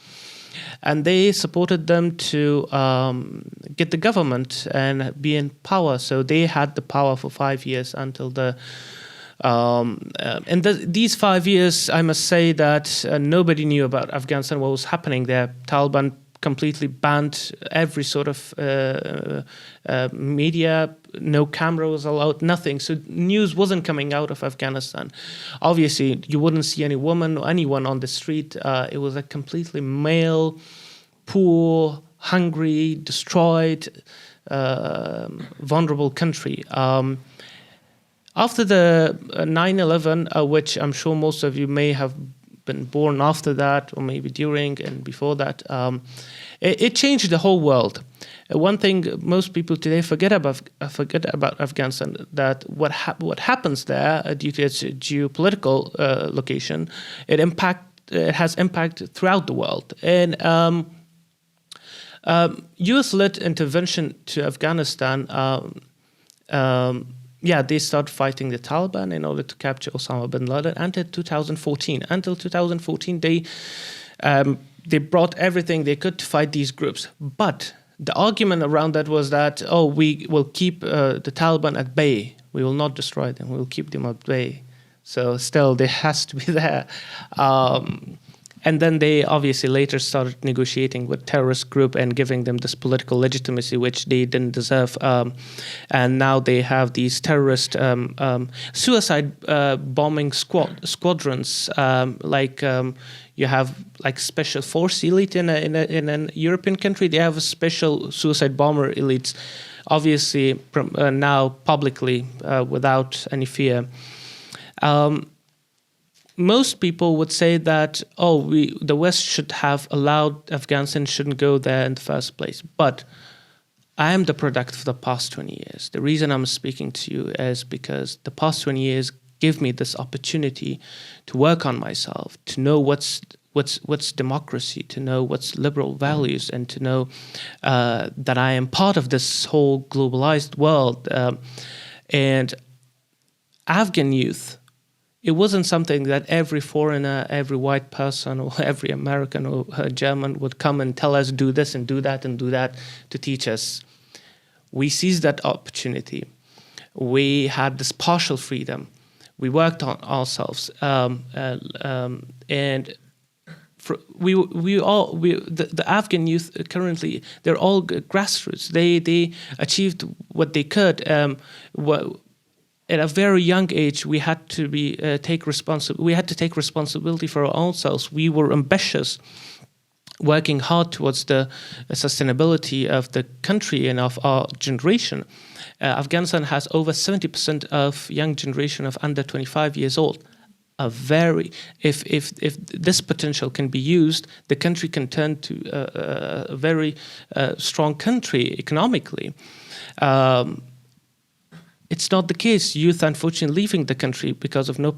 And they supported them to get the government and be in power. So they had the power for 5 years until these 5 years, I must say that nobody knew about Afghanistan, what was happening there. Taliban completely banned every sort of media. No camera was allowed, nothing. So news wasn't coming out of Afghanistan. Obviously, you wouldn't see any woman or anyone on the street. It was a completely male, poor, hungry, destroyed, vulnerable country. After the 9/11, which I'm sure most of you may have been born after that, or maybe during and before that, it changed the whole world. One thing most people today forget about Afghanistan, that what happens there due to its geopolitical location, it has impact throughout the world. And U.S.-led intervention to Afghanistan. They started fighting the Taliban in order to capture Osama bin Laden until 2014. Until 2014, they brought everything they could to fight these groups. But the argument around that was that, we will keep the Taliban at bay. We will not destroy them. We will keep them at bay. So still, they has to be there. And then they obviously later started negotiating with terrorist group and giving them this political legitimacy, which they didn't deserve. And now they have these terrorist suicide bombing squadrons, you have like special force elite in an European country. They have a special suicide bomber elites, obviously now publicly without any fear. Most people would say that, the West should have allowed Afghanistan, shouldn't go there in the first place. But I am the product of the past 20 years. The reason I'm speaking to you is because the past 20 years give me this opportunity to work on myself, to know what's what's democracy, to know what's liberal values, and to know that I am part of this whole globalized world. And Afghan youth, it wasn't something that every foreigner, every white person, or every American or German would come and tell us, do this and do that and do that, to teach us. We seized that opportunity. We had this partial freedom. We worked on ourselves, and the Afghan youth currently, they're all grassroots. They achieved what they could. At a very young age, we had to take responsibility for our own selves. We were ambitious, working hard towards the sustainability of the country and of our generation. Afghanistan has over 70% of young generation of under 25 years old. If this potential can be used, the country can turn to a very strong country economically. It's not the case. Youth, unfortunately, leaving the country because of no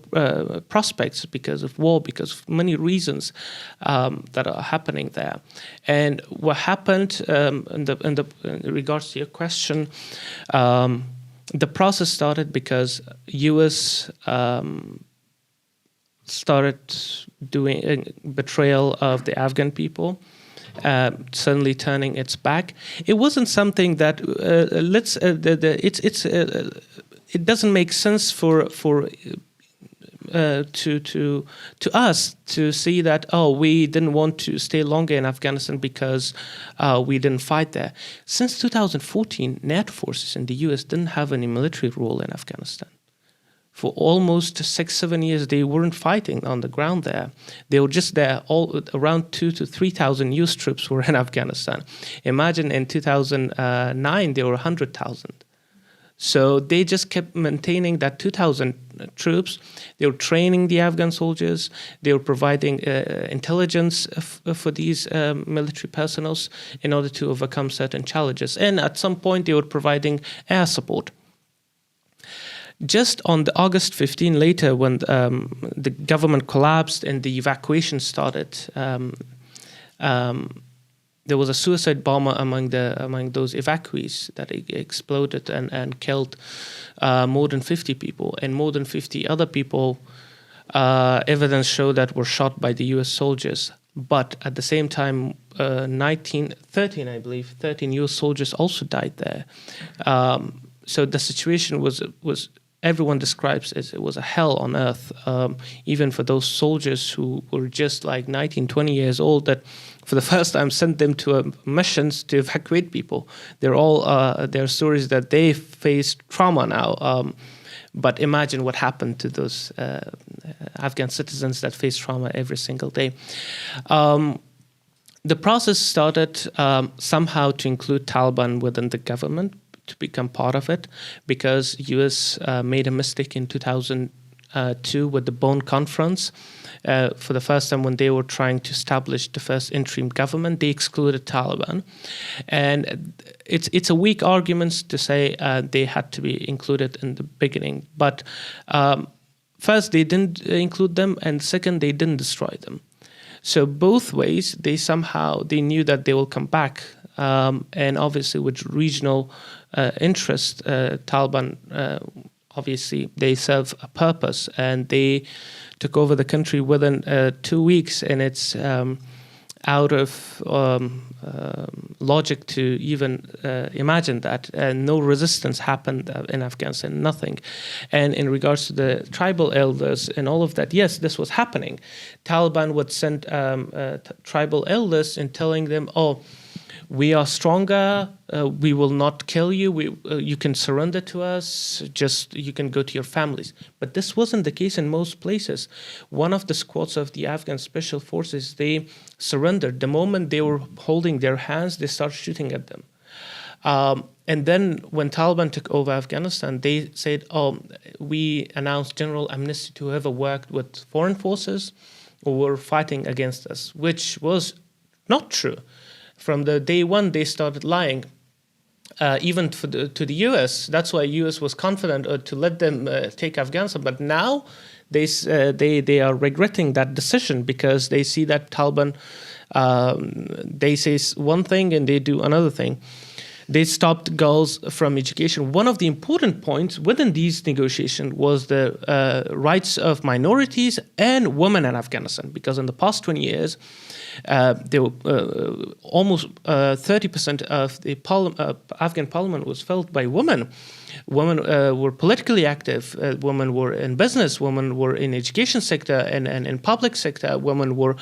prospects, because of war, because of many reasons that are happening there. And what happened in regards to your question, the process started because U.S. Started doing betrayal of the Afghan people. Suddenly turning its back. It wasn't something that it doesn't make sense to us to see that, oh, we didn't want to stay longer in Afghanistan because we didn't fight there. Since 2014, NATO forces in the US didn't have any military role in Afghanistan. For almost 6-7 years, they weren't fighting on the ground there. They were just there. Around 2,000 to 3,000 US troops were in Afghanistan. Imagine in 2009, there were 100,000. So they just kept maintaining that 2,000 troops. They were training the Afghan soldiers. They were providing intelligence for these military personnel in order to overcome certain challenges. And at some point, they were providing air support. Just on the August 15 later, when the government collapsed and the evacuation started, there was a suicide bomber among those evacuees that exploded and killed more than 50 people, and more than 50 other people. Evidence showed that were shot by the U.S. soldiers. But at the same time, 13 U.S. soldiers also died there. So the situation was everyone describes as it was a hell on earth, even for those soldiers who were just like 19, 20 years old that for the first time sent them to missions to evacuate people. They're all their stories that they faced trauma now. But imagine what happened to those Afghan citizens that face trauma every single day. The process started somehow to include Taliban within the government, to become part of it, because U.S. made a mistake in 2002 with the Bonn Conference. For the first time, when they were trying to establish the first interim government, they excluded Taliban. And it's a weak argument to say they had to be included in the beginning. But first, they didn't include them, and second, they didn't destroy them. So both ways, they knew that they will come back. And obviously with regional interest, Taliban, obviously they serve a purpose, and they took over the country within 2 weeks, and it's out of logic to even imagine that. No resistance happened in Afghanistan, nothing. And in regards to the tribal elders and all of that, yes, this was happening. Taliban would send tribal elders and telling them, oh, we are stronger, we will not kill you, you can surrender to us, just you can go to your families. But this wasn't the case in most places. One of the squads of the Afghan Special Forces, they surrendered. The moment they were holding their hands, they started shooting at them. And then when Taliban took over Afghanistan, they said, oh, we announced general amnesty to whoever worked with foreign forces or were fighting against us, which was not true. From the day one, they started lying. even to the U.S. That's why U.S. was confident to let them take Afghanistan. But now they are regretting that decision because they see that Taliban, they say one thing and they do another thing. They stopped girls from education. One of the important points within these negotiations was the rights of minorities and women in Afghanistan, because in the past 20 years, there were almost 30% of the Afghan parliament was filled by women. Women were politically active. Women were in business. Women were in education sector and in public sector. Women were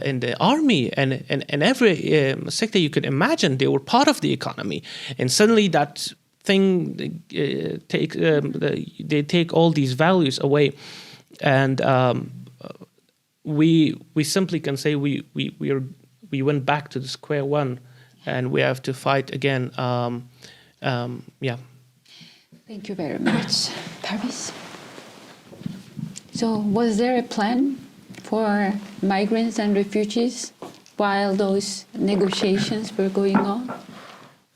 in the army and in every sector you could imagine. They were part of the economy. And suddenly that thing they take all these values away, and we simply can say we went back to the square one, and we have to fight again. Yeah. Thank you very much, Parviz. So, was there a plan for migrants and refugees while those negotiations were going on?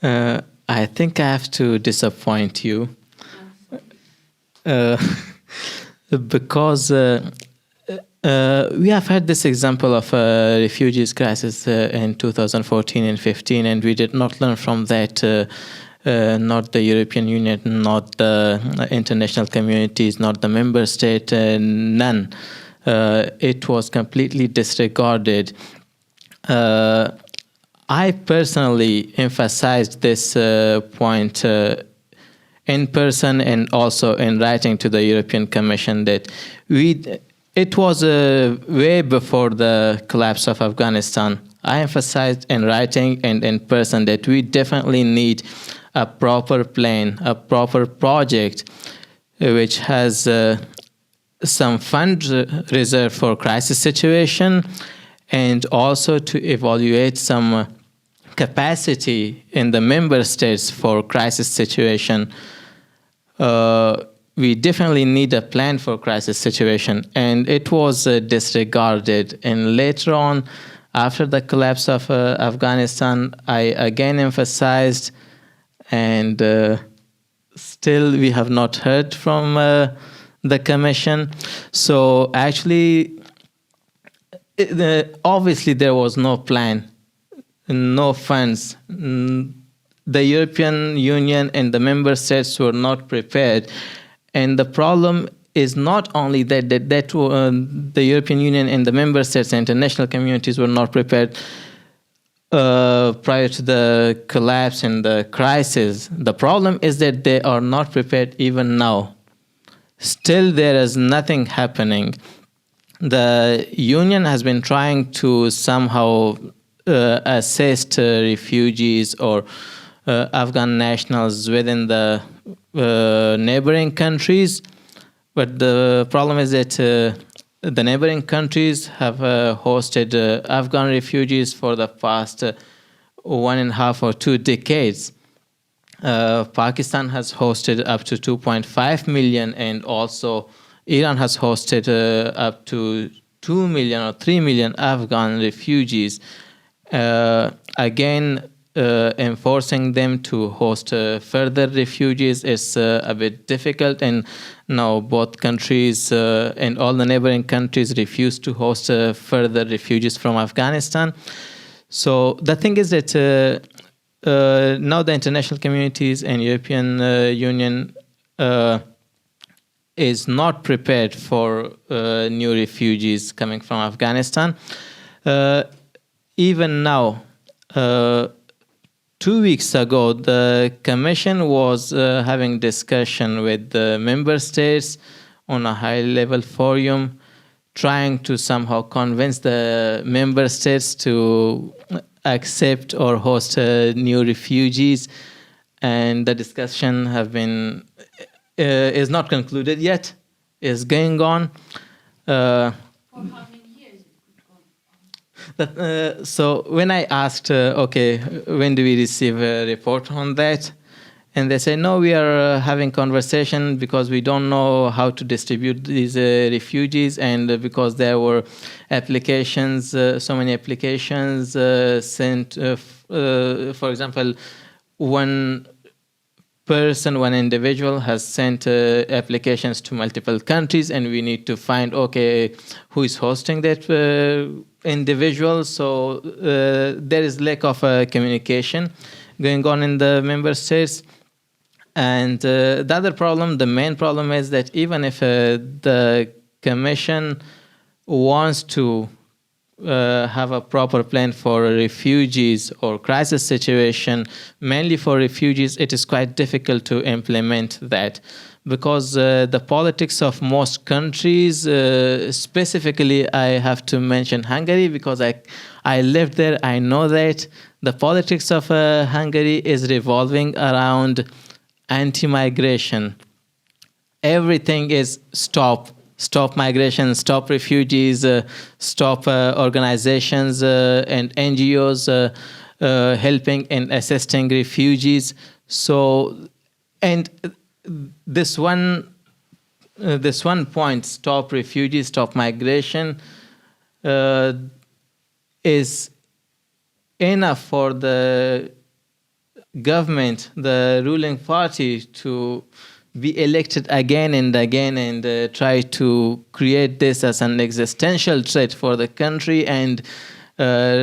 I think I have to disappoint you, because we have had this example of a refugees crisis in 2014 and 15, and we did not learn from that. Not the European Union, not the international communities, not the member state, none. It was completely disregarded. I personally emphasized this point in person and also in writing to the European Commission that it was way before the collapse of Afghanistan. I emphasized in writing and in person that we definitely need a proper plan, a proper project which has some fund reserved for crisis situation, and also to evaluate some capacity in the member states for crisis situation. We definitely need a plan for crisis situation, and it was disregarded. And later on, after the collapse of Afghanistan, I again emphasized, and still we have not heard from the Commission. So actually, obviously there was no plan, no funds. The European Union and the member states were not prepared. And the problem is not only that the European Union and the member states and international communities were not prepared prior to the collapse and the crisis. The problem is that they are not prepared even now. Still, there is nothing happening. The Union has been trying to somehow assist refugees or Afghan nationals within the neighboring countries, but the problem is that the neighboring countries have hosted Afghan refugees for the past 1.5 or 2 decades. Pakistan has hosted up to 2.5 million, and also Iran has hosted up to 2 million or 3 million Afghan refugees. Again, enforcing them to host further refugees is a bit difficult, and now both countries and all the neighboring countries refuse to host further refugees from Afghanistan. So the thing is that now the international communities and European Union is not prepared for new refugees coming from Afghanistan. Even now, 2 weeks ago, the Commission was having discussion with the member states on a high-level forum, trying to somehow convince the member states to accept or host new refugees, and the discussion is not concluded yet, is going on. For how many years it could go on? So when I asked, okay, when do we receive a report on that? And they say, no, we are having conversation because we don't know how to distribute these refugees, and because there were applications, so many applications sent. For example, one person, one individual has sent applications to multiple countries, and we need to find, okay, who is hosting that individual. So there is lack of communication going on in the member states. And the other problem, the main problem, is that even if the Commission wants to have a proper plan for refugees or crisis situation, mainly for refugees, it is quite difficult to implement that, because the politics of most countries, specifically I have to mention Hungary, because I lived there, I know that the politics of Hungary is revolving around anti-migration. Everything is stop migration, stop refugees, stop organizations and NGOs helping and assisting refugees. So, and this one point, stop refugees, stop migration, is enough for the government, the ruling party, to be elected again and again and try to create this as an existential threat for the country, and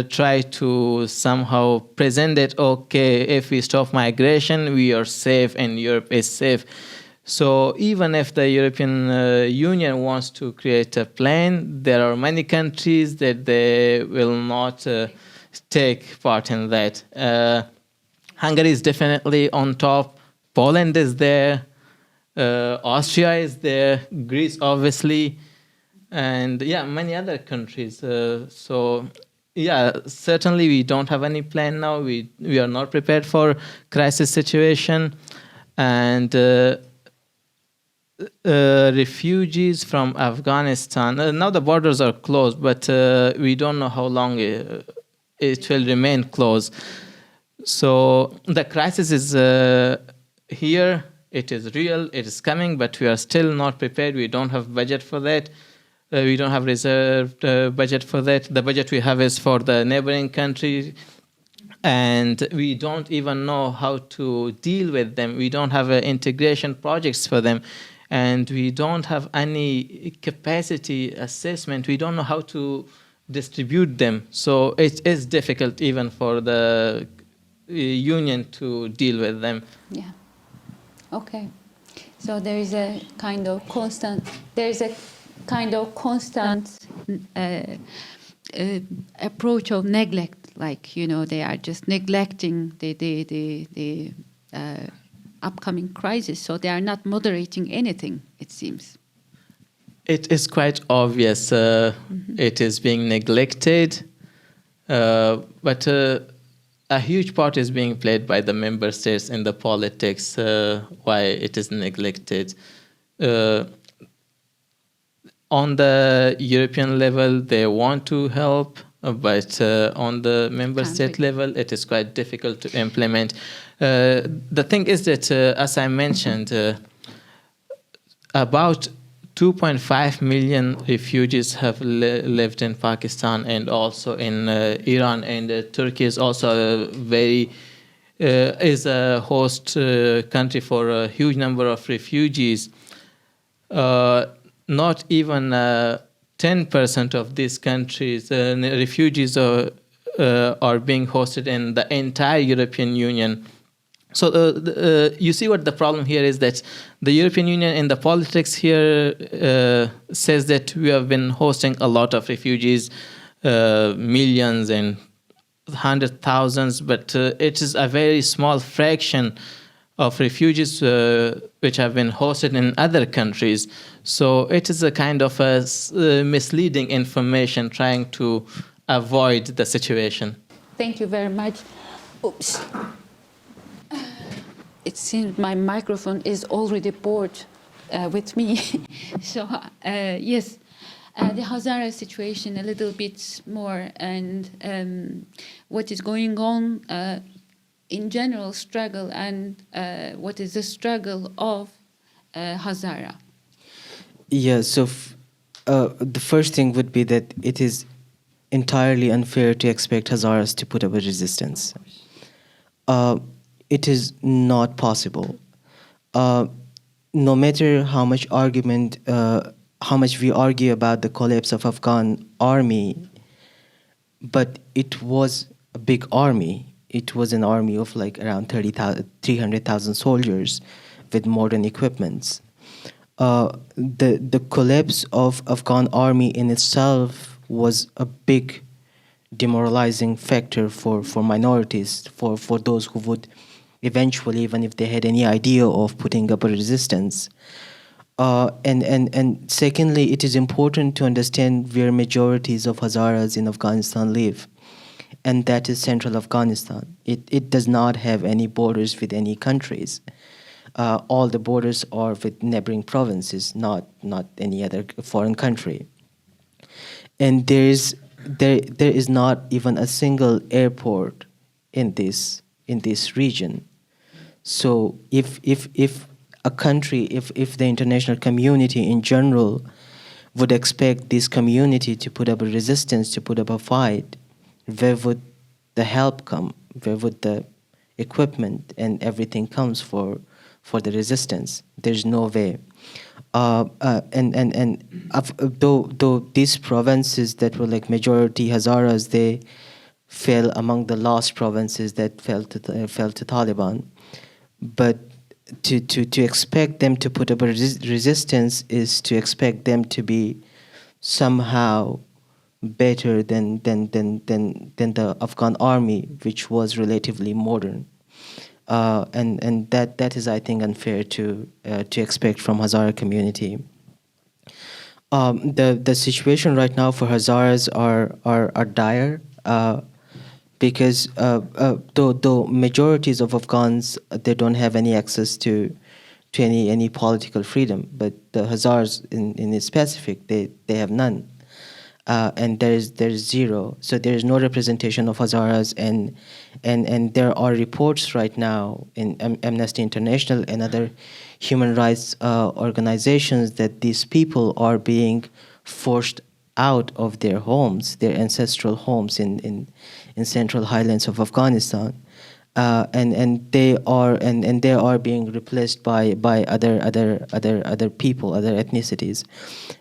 try to somehow present it, okay, if we stop migration, we are safe and Europe is safe. So even if the European Union wants to create a plan, there are many countries that they will not take part in that. Hungary is definitely on top. Poland is there. Austria is there. Greece, obviously. And yeah, many other countries. So yeah, certainly we don't have any plan now. We are not prepared for crisis situation. And refugees from Afghanistan, now the borders are closed, but we don't know how long it will remain closed. So the crisis is here, it is real, it is coming, but we are still not prepared. We don't have budget for that. We don't have reserved budget for that. The budget we have is for the neighboring country, and we don't even know how to deal with them. We don't have integration projects for them, and we don't have any capacity assessment. We don't know how to distribute them. So it is difficult even for the union to deal with them. Yeah. Okay. So there is a kind of constant approach of neglect, like, you know, they are just neglecting the upcoming crisis, so they are not moderating anything, it seems. It is quite obvious it is being neglected, but a huge part is being played by the member states in the politics, why it is neglected. On the European level, they want to help, but on the member state level, it is quite difficult to implement. The thing is that, as I mentioned, about 2.5 million refugees have lived in Pakistan and also in Iran, and Turkey is also is a host country for a huge number of refugees. Not even 10% of these countries, refugees are being hosted in the entire European Union. So you see what the problem here is, that the European Union in the politics here says that we have been hosting a lot of refugees, millions and hundreds of thousands, but it is a very small fraction of refugees which have been hosted in other countries. So it is a kind of misleading information trying to avoid the situation. Thank you very much. Oops. It seems my microphone is already bored with me. So, yes, the Hazara situation a little bit more, and what is going on in general struggle, and what is the struggle of Hazara? Yeah, so the first thing would be that it is entirely unfair to expect Hazaras to put up a resistance. it is not possible. No matter how much argument, how much we argue about the collapse of Afghan army, but it was a big army. It was an army of like around 300,000 soldiers with modern equipments. The collapse of Afghan army in itself was a big demoralizing factor for minorities, for those who would eventually, even if they had any idea of putting up a resistance. And secondly, it is important to understand where majorities of Hazaras in Afghanistan live, and that is central Afghanistan. It does not have any borders with any countries. All the borders are with neighboring provinces, not any other foreign country. And there is not even a single airport in this region. So if a country, if the international community in general would expect this community to put up a resistance, to put up a fight, where would the help come? Where would the equipment and everything comes for the resistance? There's no way. Though these provinces that were like majority Hazaras, they fell among the last provinces that fell to Taliban. But to expect them to put up a resistance is to expect them to be somehow better than the Afghan army, which was relatively modern. And that is, I think, unfair to expect from Hazara community. The situation right now for Hazaras are dire, because though majorities of Afghans, they don't have any access to any political freedom, but the Hazars in specific, they have none. And there's zero. So there is no representation of Hazaras, and there are reports right now in Amnesty International and other human rights organizations that these people are being forced out of their homes, their ancestral homes in central highlands of Afghanistan, and they are being replaced by other people, other ethnicities,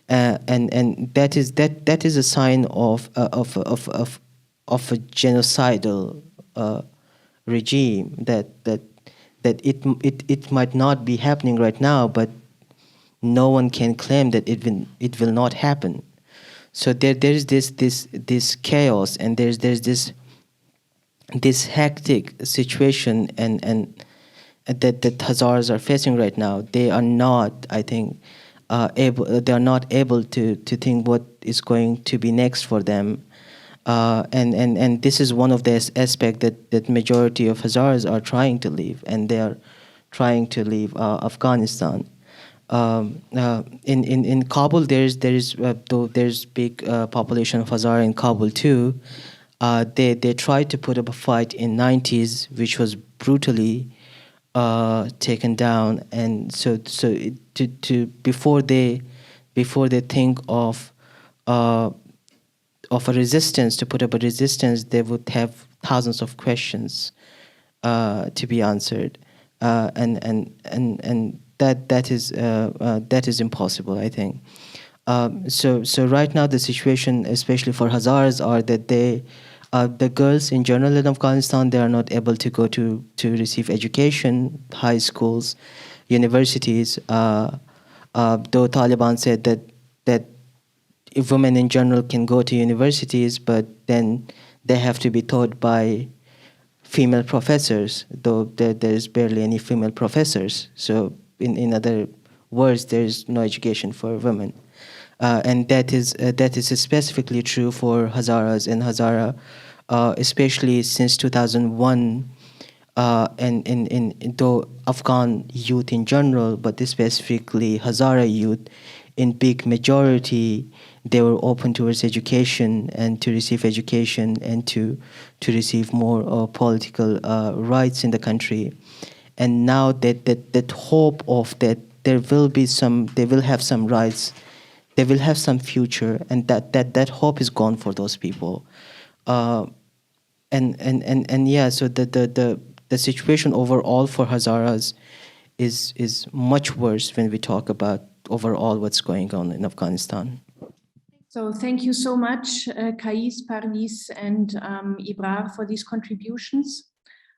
and that is a sign of a genocidal regime that it might not be happening right now, but no one can claim that it will not happen. So there is this chaos, and there's this hectic situation and that Hazars are facing right now. They are not, I think, able to think what is going to be next for them. And this is one of the aspects that majority of Hazars are trying to leave, and they are trying to leave Afghanistan. In Kabul, there's big population of Hazara in Kabul too. They tried to put up a fight in 90s, which was brutally taken down, and so before they think of a resistance, to put up a resistance, they would have thousands of questions to be answered, and that is impossible, I think. So right now the situation, especially for Hazars, are that the girls in general in Afghanistan, they are not able to go to receive education, high schools, universities. Though Taliban said that if women in general can go to universities, but then they have to be taught by female professors, though there is barely any female professors. So in other words, there is no education for women. And that is specifically true for Hazaras and Hazara, especially since 2001, and in though Afghan youth in general, but specifically Hazara youth, in big majority, they were open towards education and to receive education and to receive more political rights in the country. And now that hope of that they will have some rights, they will have some future, and that hope is gone for those people. And yeah, so the the situation overall for Hazaras is much worse when we talk about overall what's going on in Afghanistan. So thank you so much, Kais, Parviz, and Ibrar for these contributions.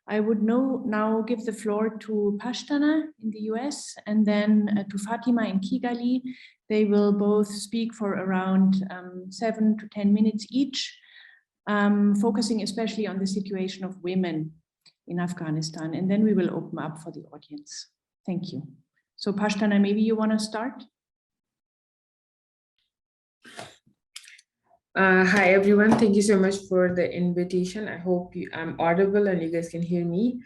I would now give the floor to Pashtana in the US and then to Fatima in Kigali. They will both speak for around 7 to 10 minutes each, focusing especially on the situation of women in Afghanistan. And then we will open up for the audience. Thank you. So Pashtana, maybe you want to start? Hi, everyone. Thank you so much for the invitation. I hope I'm audible and you guys can hear me.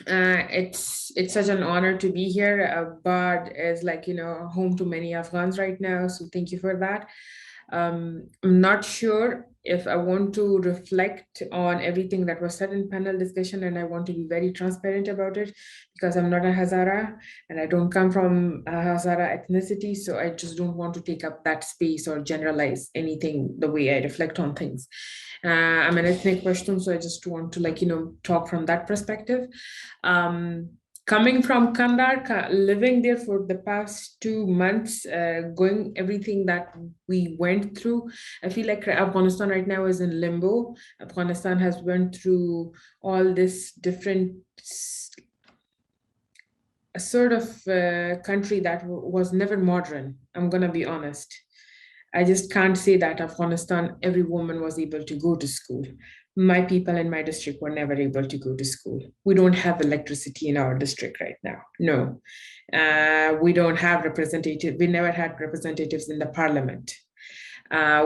It's such an honor to be here. Bard is home to many Afghans right now. So thank you for that. I'm not sure if I want to reflect on everything that was said in panel discussion, and I want to be very transparent about it because I'm not a Hazara and I don't come from a Hazara ethnicity. So I just don't want to take up that space or generalize anything the way I reflect on things. I'm an ethnic Pashtun, so I just want to talk from that perspective. Coming from Kandahar, living there for the past 2 months, going everything that we went through, I feel like Afghanistan right now is in limbo. Afghanistan has went through all this different sort of country that was never modern. I'm gonna be honest. I just can't say that Afghanistan, every woman was able to go to school. My people in my district were never able to go to school. We don't have electricity in our district right now. No, we don't have representatives. We never had representatives in the parliament.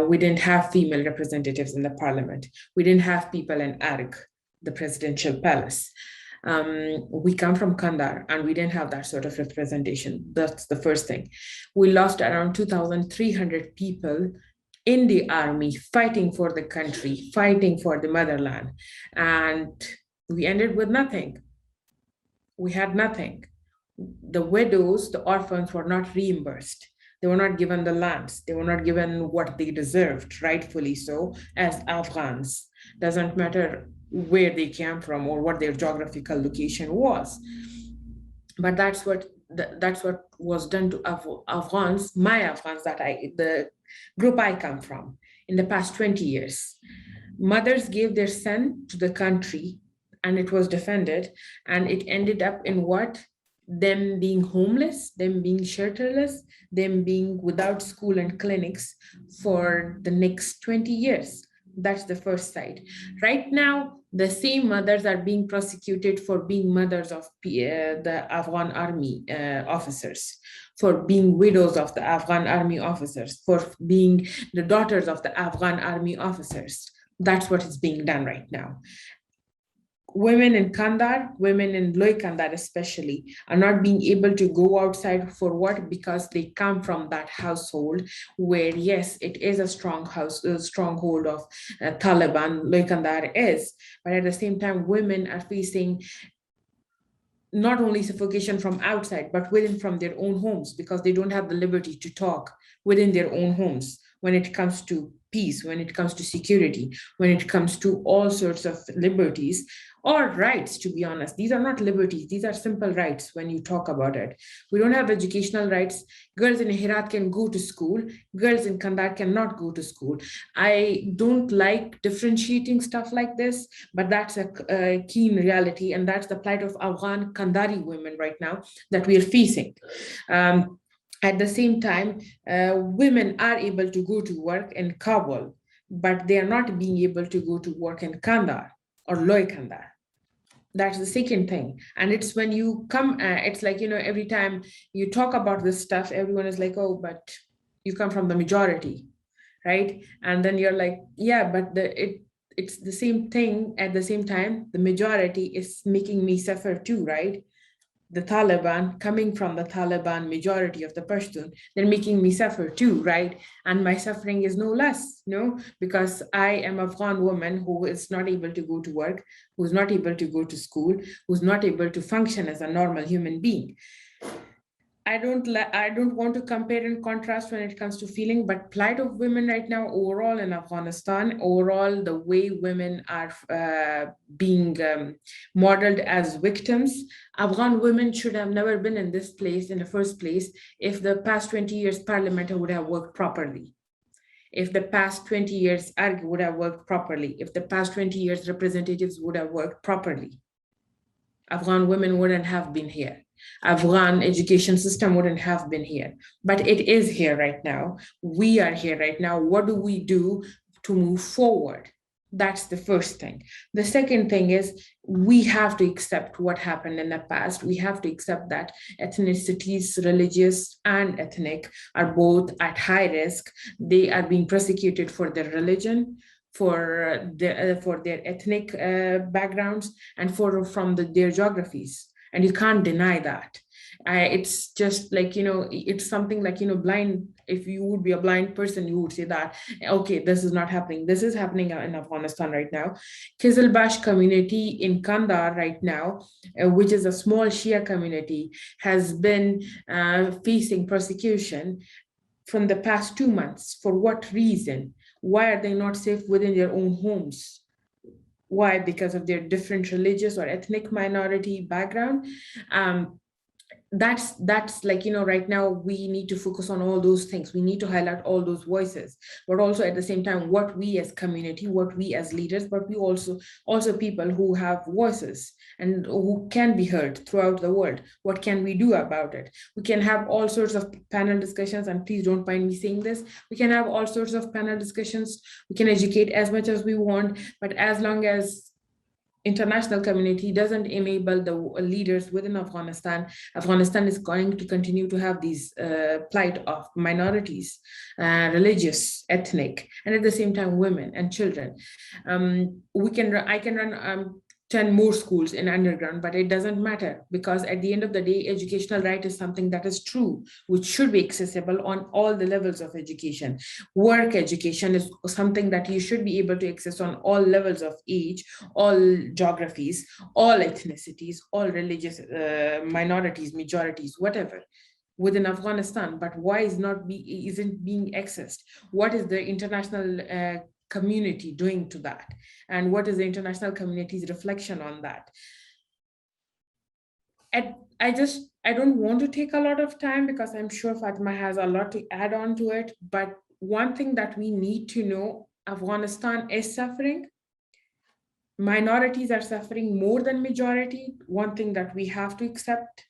We didn't have female representatives in the parliament. We didn't have people in ARG, the presidential palace. We come from Kandahar and we didn't have that sort of representation. That's the first thing. We lost around 2,300 people in the army, fighting for the country, fighting for the motherland. And we ended with nothing. We had nothing. The widows, the orphans were not reimbursed. They were not given the lands. They were not given what they deserved, rightfully so, as Afghans. Doesn't matter where they came from or what their geographical location was. But that's what was done to Afghans, my Afghans, the group I come from, in the past 20 years. Mothers gave their son to the country and it was defended, and it ended up in what? Them being homeless, them being shelterless, them being without school and clinics for the next 20 years. That's the first side. Right now, the same mothers are being prosecuted for being mothers of the Afghan army officers, for being widows of the Afghan army officers, for being the daughters of the Afghan army officers. That's what is being done right now. Women in Kandahar, women in Loy Kandahar especially, are not being able to go outside for what? Because they come from that household where, yes, it is a stronghold of Taliban, Loy Kandahar is, but at the same time, women are facing not only suffocation from outside, but within from their own homes, because they don't have the liberty to talk within their own homes when it comes to peace, when it comes to security, when it comes to all sorts of liberties or rights, to be honest. These are not liberties, these are simple rights when you talk about it. We don't have educational rights. Girls in Herat can go to school, girls in Kandahar cannot go to school. I don't like differentiating stuff like this, but that's a keen reality, and that's the plight of Afghan Kandahari women right now that we are facing. At the same time, women are able to go to work in Kabul, but they are not being able to go to work in Kandahar or Loy Kandahar. That's the second thing. And it's when you come, it's like, every time you talk about this stuff, everyone is like, oh, but you come from the majority, right? And then you're like, yeah, but it's the same thing. At the same time, the majority is making me suffer too, right? The Taliban, coming from the Taliban majority of the Pashtun, they're making me suffer too, right? And my suffering is no less, because I am an Afghan woman who is not able to go to work, who's not able to go to school, who's not able to function as a normal human being. I don't want to compare and contrast when it comes to feeling, but plight of women right now overall in Afghanistan, overall the way women are being modeled as victims. Afghan women should have never been in this place in the first place if the past 20 years parliament would have worked properly. If the past 20 years ARG would have worked properly, if the past 20 years representatives would have worked properly, Afghan women wouldn't have been here. Afghan education system wouldn't have been here, but it is here right now. We are here right now. What do we do to move forward? That's the first thing. The second thing is we have to accept what happened in the past. We have to accept that ethnicities, religious and ethnic, are both at high risk. They are being persecuted for their religion, for their ethnic backgrounds, and from their geographies. And you can't deny that. It's just like, it's something like, blind. If you would be a blind person, you would say that, okay, this is not happening. This is happening in Afghanistan right now. Kizilbash community in Kandahar right now, which is a small Shia community, has been facing persecution from the past 2 months. For what reason? Why are they not safe within their own homes? Why? Because of their different religious or ethnic minority background. That's like, right now we need to focus on all those things. We need to highlight all those voices, but also at the same time, what we as community, what we as leaders, but we also people who have voices and who can be heard throughout the world. What can we do about it? We can have all sorts of panel discussions, and please don't mind me saying this. We can have all sorts of panel discussions. We can educate as much as we want, but as long as international community doesn't enable the leaders within Afghanistan, Afghanistan is going to continue to have these plight of minorities, religious, ethnic, and at the same time, women and children. I can run 10 more schools in underground, but it doesn't matter, because at the end of the day, educational right is something that is true, which should be accessible on all the levels of education. Work education is something that you should be able to access on all levels of age, all geographies, all ethnicities, all religious minorities, majorities, whatever, within Afghanistan. But why isn't being accessed? What is the international community doing to that? And what is the international community's reflection on that? I don't want to take a lot of time, because I'm sure Fatima has a lot to add on to it. But one thing that we need to know, Afghanistan is suffering. Minorities are suffering more than majority. One thing that we have to accept.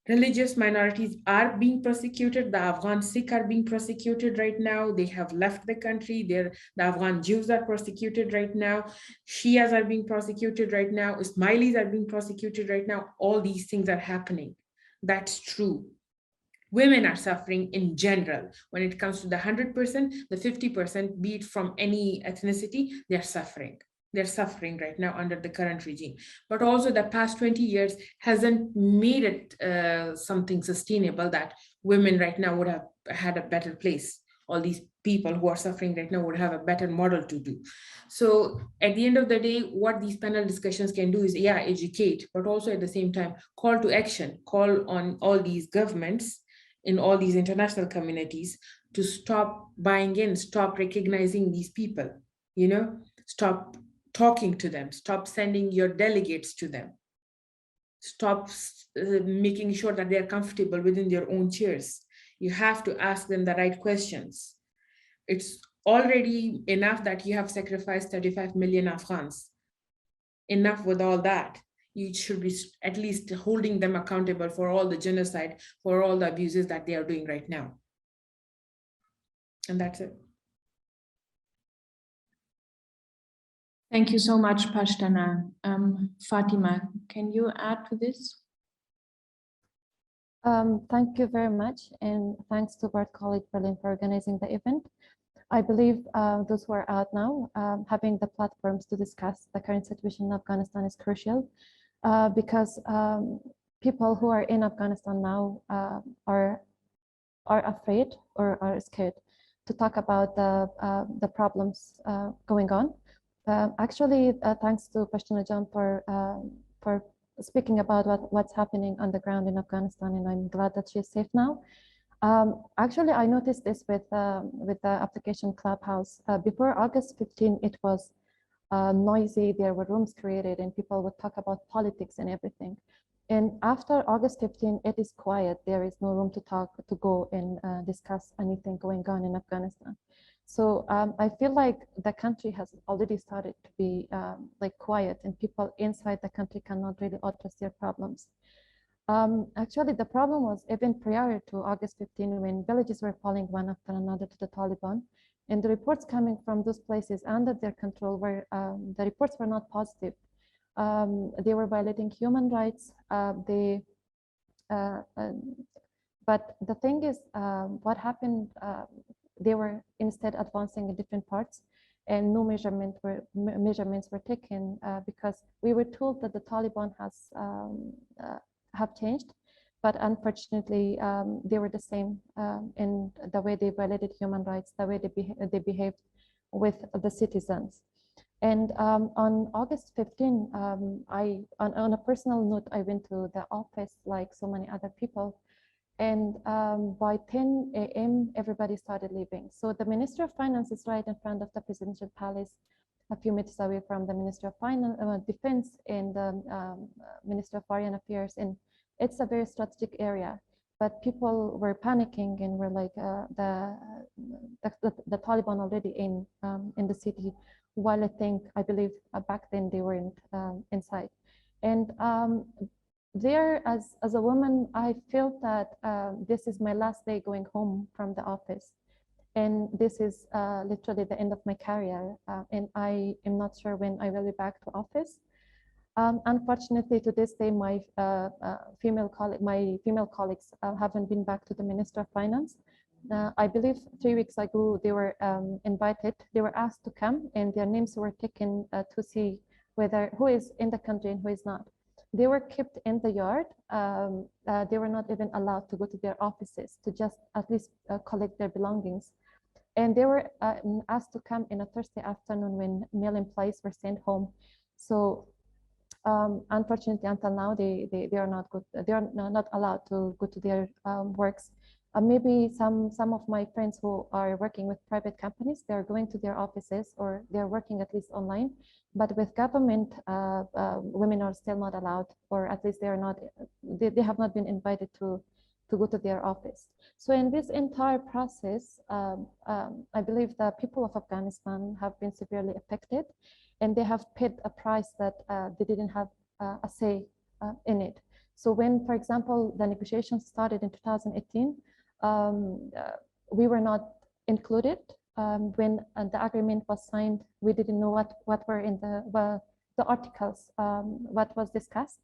Religious minorities are being persecuted. The Afghan Sikh are being persecuted right now. They have left the country. The Afghan Jews are persecuted right now. Shias are being persecuted right now. Ismailis are being persecuted right now. All these things are happening. That's true. Women are suffering in general. When it comes to the 100%, the 50%, be it from any ethnicity, they're suffering. They're suffering right now under the current regime. But also the past 20 years hasn't made it something sustainable that women right now would have had a better place. All these people who are suffering right now would have a better model to do. So at the end of the day, what these panel discussions can do is, educate, but also at the same time, call to action, call on all these governments in all these international communities to stop buying in, stop recognizing these people, stop talking to them, stop sending your delegates to them, stop making sure that they're comfortable within their own chairs. You have to ask them the right questions. It's already enough that you have sacrificed 35 million Afghans. Enough with all that. You should be at least holding them accountable for all the genocide, for all the abuses that they are doing right now. And that's it. Thank you so much, Pashtana. Fatima, can you add to this? Thank you very much, and thanks to Bart College Berlin for organizing the event. I believe those who are out now, having the platforms to discuss the current situation in Afghanistan is crucial, because people who are in Afghanistan now are afraid or are scared to talk about the problems going on. Actually, thanks to Pashtana Jan for speaking about what's happening on the ground in Afghanistan, and I'm glad that she's safe now. Actually, I noticed this with the application Clubhouse. Before August 15, it was noisy. There were rooms created, and people would talk about politics and everything. And after August 15, it is quiet. There is no room to talk, to go and discuss anything going on in Afghanistan. So I feel like the country has already started to be like quiet, and people inside the country cannot really address their problems. Actually, the problem was even prior to August 15, when villages were falling one after another to the Taliban, and the reports coming from those places under their control were, the reports were not positive. They were violating human rights. But the thing is, what happened, they were instead advancing in different parts, and no measurements were taken because we were told that the Taliban have changed, but unfortunately they were the same in the way they violated human rights, the way they behaved with the citizens. And on August 15, on a personal note, I went to the office like so many other people. And by 10 a.m., everybody started leaving. So the Minister of Finance is right in front of the presidential palace, a few meters away from the Minister of Defense and the Minister of Foreign Affairs. And it's a very strategic area. But people were panicking and were like, the Taliban already in the city, while I believe back then they weren't inside. And there, as a woman, I felt that this is my last day going home from the office. And this is literally the end of my career. And I am not sure when I will be back to office. Unfortunately, to this day, my female colleagues haven't been back to the Minister of Finance. I believe 3 weeks ago, they were invited, they were asked to come, and their names were taken to see who is in the country and who is not. They were kept in the yard. They were not even allowed to go to their offices to just at least collect their belongings. And they were asked to come in a Thursday afternoon when male employees were sent home. So unfortunately, until now, they are not good. They are not allowed to go to their works. Maybe some of my friends who are working with private companies, they are going to their offices, or they're working at least online. But with government, women are still not allowed, or at least they are not. They have not been invited to go to their office. So in this entire process, I believe the people of Afghanistan have been severely affected, and they have paid a price that they didn't have a say in it. So when, for example, the negotiations started in 2018, we were not included. When the agreement was signed, we didn't know what were in the articles, what was discussed,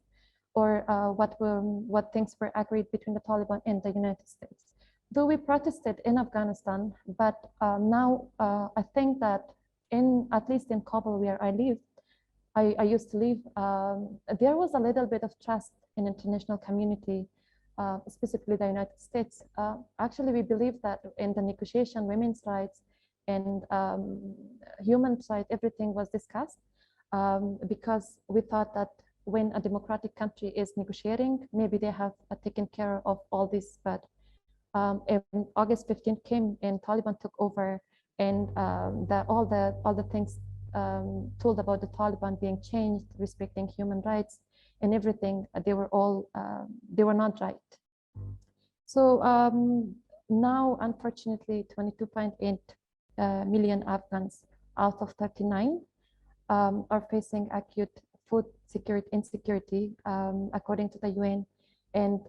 or what things were agreed between the Taliban and the United States. Though we protested in Afghanistan, but now I think that at least in Kabul, where I live, I used to live, there was a little bit of trust in international community, specifically the United States. Actually, we believe that in the negotiation, women's rights and human rights, everything was discussed, because we thought that when a democratic country is negotiating, maybe they have taken care of all this. But August 15th came and Taliban took over, and all the things told about the Taliban being changed, respecting human rights and everything, they were not right. So now, unfortunately, 22.8 million Afghans out of 39 are facing acute food insecurity, according to the UN. And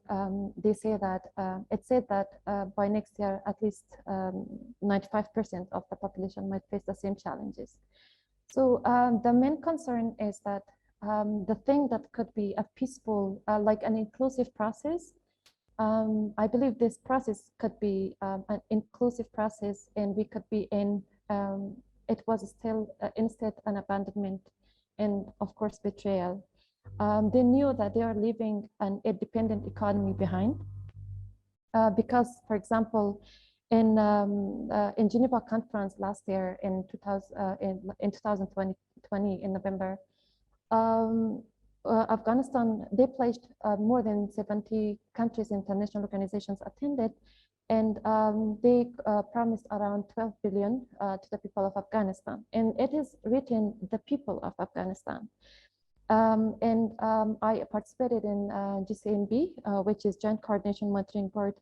they say that it said that by next year, at least 95% of the population might face the same challenges. So the main concern is that the thing that could be a peaceful, like an inclusive process, I believe this process could be an inclusive process, and we could be in, it was still instead an abandonment and of course betrayal. They knew that they are leaving an independent economy behind, because, for example, in Geneva conference last year in 2020 in November, Afghanistan, they pledged more than 70 countries, international organizations attended, and they promised around 12 billion to the people of Afghanistan. And it is written, the people of Afghanistan. I participated in GCMB, which is Joint Coordination Monitoring Board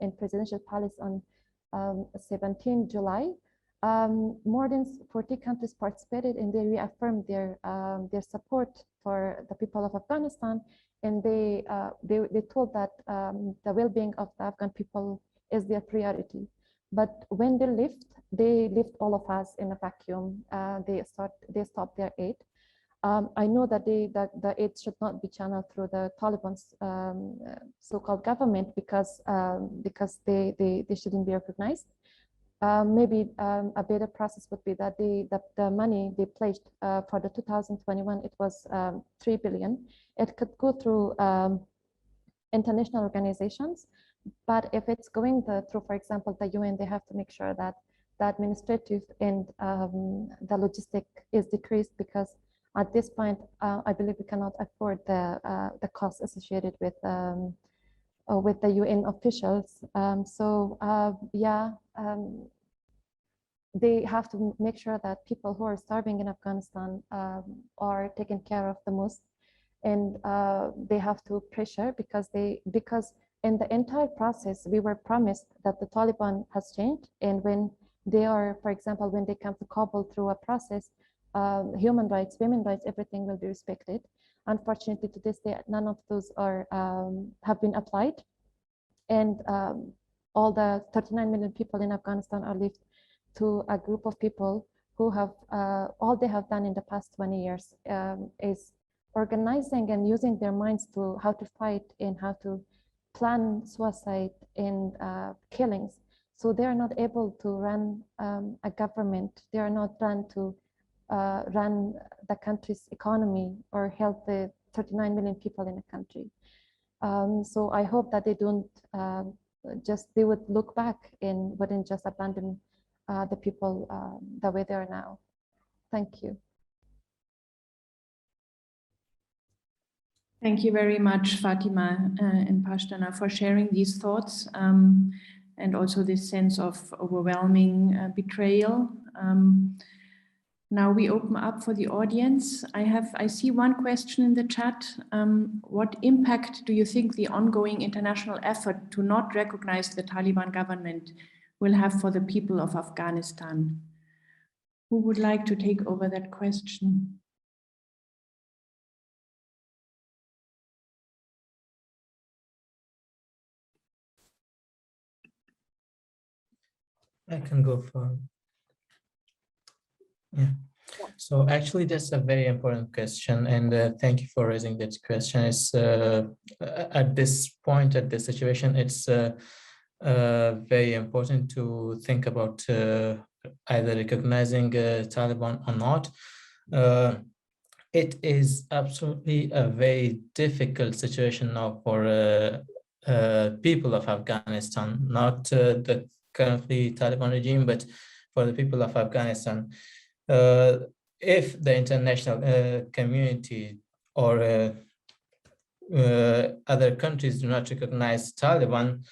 in Presidential Palace on 17 July. More than 40 countries participated, and they reaffirmed their support for the people of Afghanistan. And they told that the well-being of the Afghan people is their priority. But when they left all of us in a vacuum. They stopped their aid. I know that the aid should not be channeled through the Taliban's so-called government because they shouldn't be recognized. Maybe a better process would be that the money they pledged for the 2021, it was 3 billion. It could go through international organizations, but if it's going through, for example, the UN, they have to make sure that the administrative and the logistic is decreased, because at this point, I believe we cannot afford the costs associated with the UN officials. They have to make sure that people who are starving in Afghanistan are taken care of the most, and they have to pressure because in the entire process we were promised that the Taliban has changed, and when they are, for example, when they come to Kabul through a process, human rights, women's rights, everything will be respected. Unfortunately, to this day, none of those are have been applied, and all the 39 million people in Afghanistan are left to a group of people who have all they have done in the past 20 years is organizing and using their minds to how to fight and how to plan suicide and killings. So they are not able to run a government. They are not run to run the country's economy or help the 39 million people in a country. So I hope that they don't they would look back and wouldn't just abandon the people the way they are now. Thank you. Thank you very much, Fatima and Pashtana, for sharing these thoughts and also this sense of overwhelming betrayal. Now we open up for the audience. I see one question in the chat. What impact do you think the ongoing international effort to not recognize the Taliban government will have for the people of Afghanistan? Who would like to take over that question? I can go for. Yeah. So actually, that's a very important question, and thank you for raising that question. It's at this point, at this situation, it's very important to think about either recognizing Taliban or not. It is absolutely a very difficult situation now for people of Afghanistan, not the currently Taliban regime, but for the people of Afghanistan. If the international community or other countries do not recognize Taliban,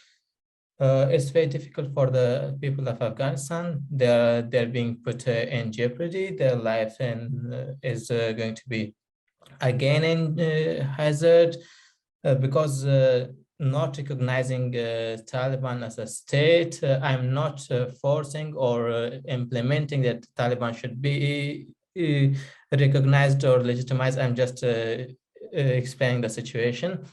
it's very difficult for the people of Afghanistan. They're being put in jeopardy. Their life is going to be again in hazard because not recognizing Taliban as a state. I'm not forcing or implementing that Taliban should be recognized or legitimized. I'm just explaining the situation.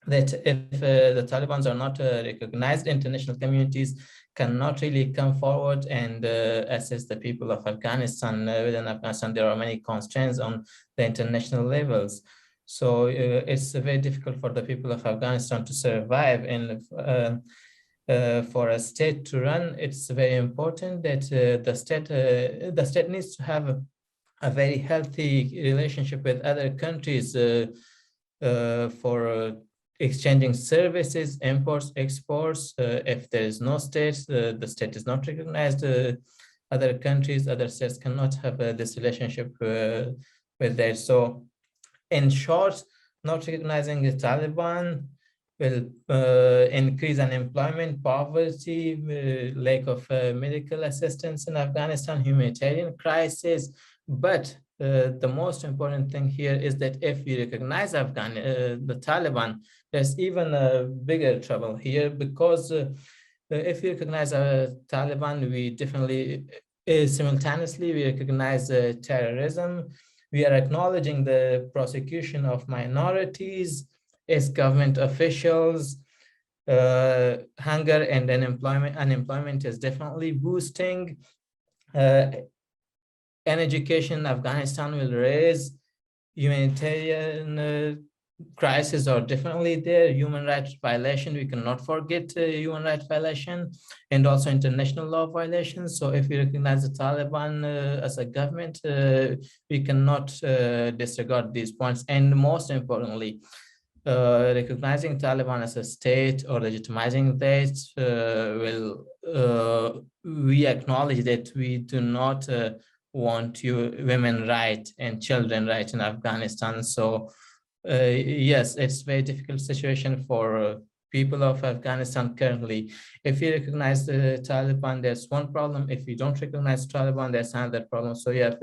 That if the Talibans are not recognized, international communities cannot really come forward and assess the people of Afghanistan. Within Afghanistan, there are many constraints on the international levels. So it's very difficult for the people of Afghanistan to survive. And for a state to run, it's very important that the state needs to have a very healthy relationship with other countries for exchanging services, imports, exports. If there is no state, the state is not recognized. Other countries, other states cannot have this relationship with that. So in short, not recognizing the Taliban will increase unemployment, poverty, lack of medical assistance in Afghanistan, humanitarian crisis. But the most important thing here is that if we recognize the Taliban, there's even a bigger trouble here, because if we recognize Taliban, we definitely simultaneously we recognize terrorism. We are acknowledging the prosecution of minorities as government officials. Hunger and unemployment is definitely boosting. And education, Afghanistan will raise. Humanitarian crises are definitely there. Human rights violation, we cannot forget human rights violation, and also international law violations. So if we recognize the Taliban as a government, we cannot disregard these points. And most importantly, recognizing Taliban as a state or legitimizing that we acknowledge that we do not want women rights and children rights in Afghanistan. So yes, it's a very difficult situation for people of Afghanistan currently. If we recognize the Taliban, there's one problem. If we don't recognize Taliban, there's another problem. So yeah,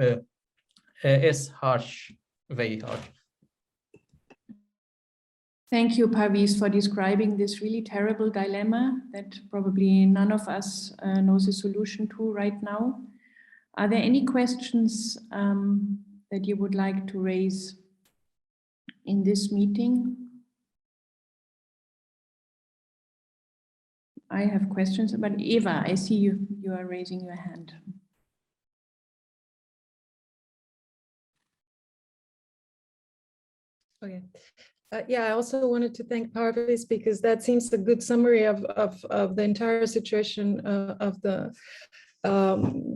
it's harsh, very harsh. Thank you, Parviz, for describing this really terrible dilemma that probably none of us knows a solution to right now. Are there any questions that you would like to raise in this meeting? I have questions, but Eva, I see you are raising your hand. Okay. Yeah, I also wanted to thank Parviz, because that seems a good summary of the entire situation of the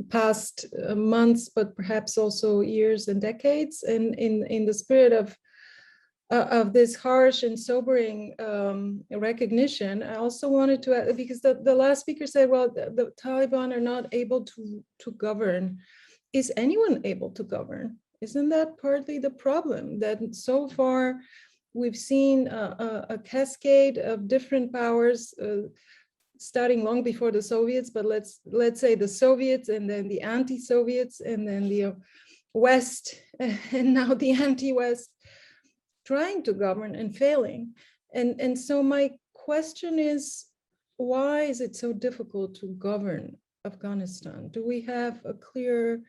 past months, but perhaps also years and decades. And in the spirit of this harsh and sobering recognition, I also wanted to add, because the last speaker said, well, the Taliban are not able to govern. Is anyone able to govern? Isn't that partly the problem, that so far we've seen a cascade of different powers, starting long before the Soviets, but let's say the Soviets, and then the anti-Soviets, and then the West, and now the anti-West, trying to govern and failing. And so my question is, why is it so difficult to govern Afghanistan? Do we have a clear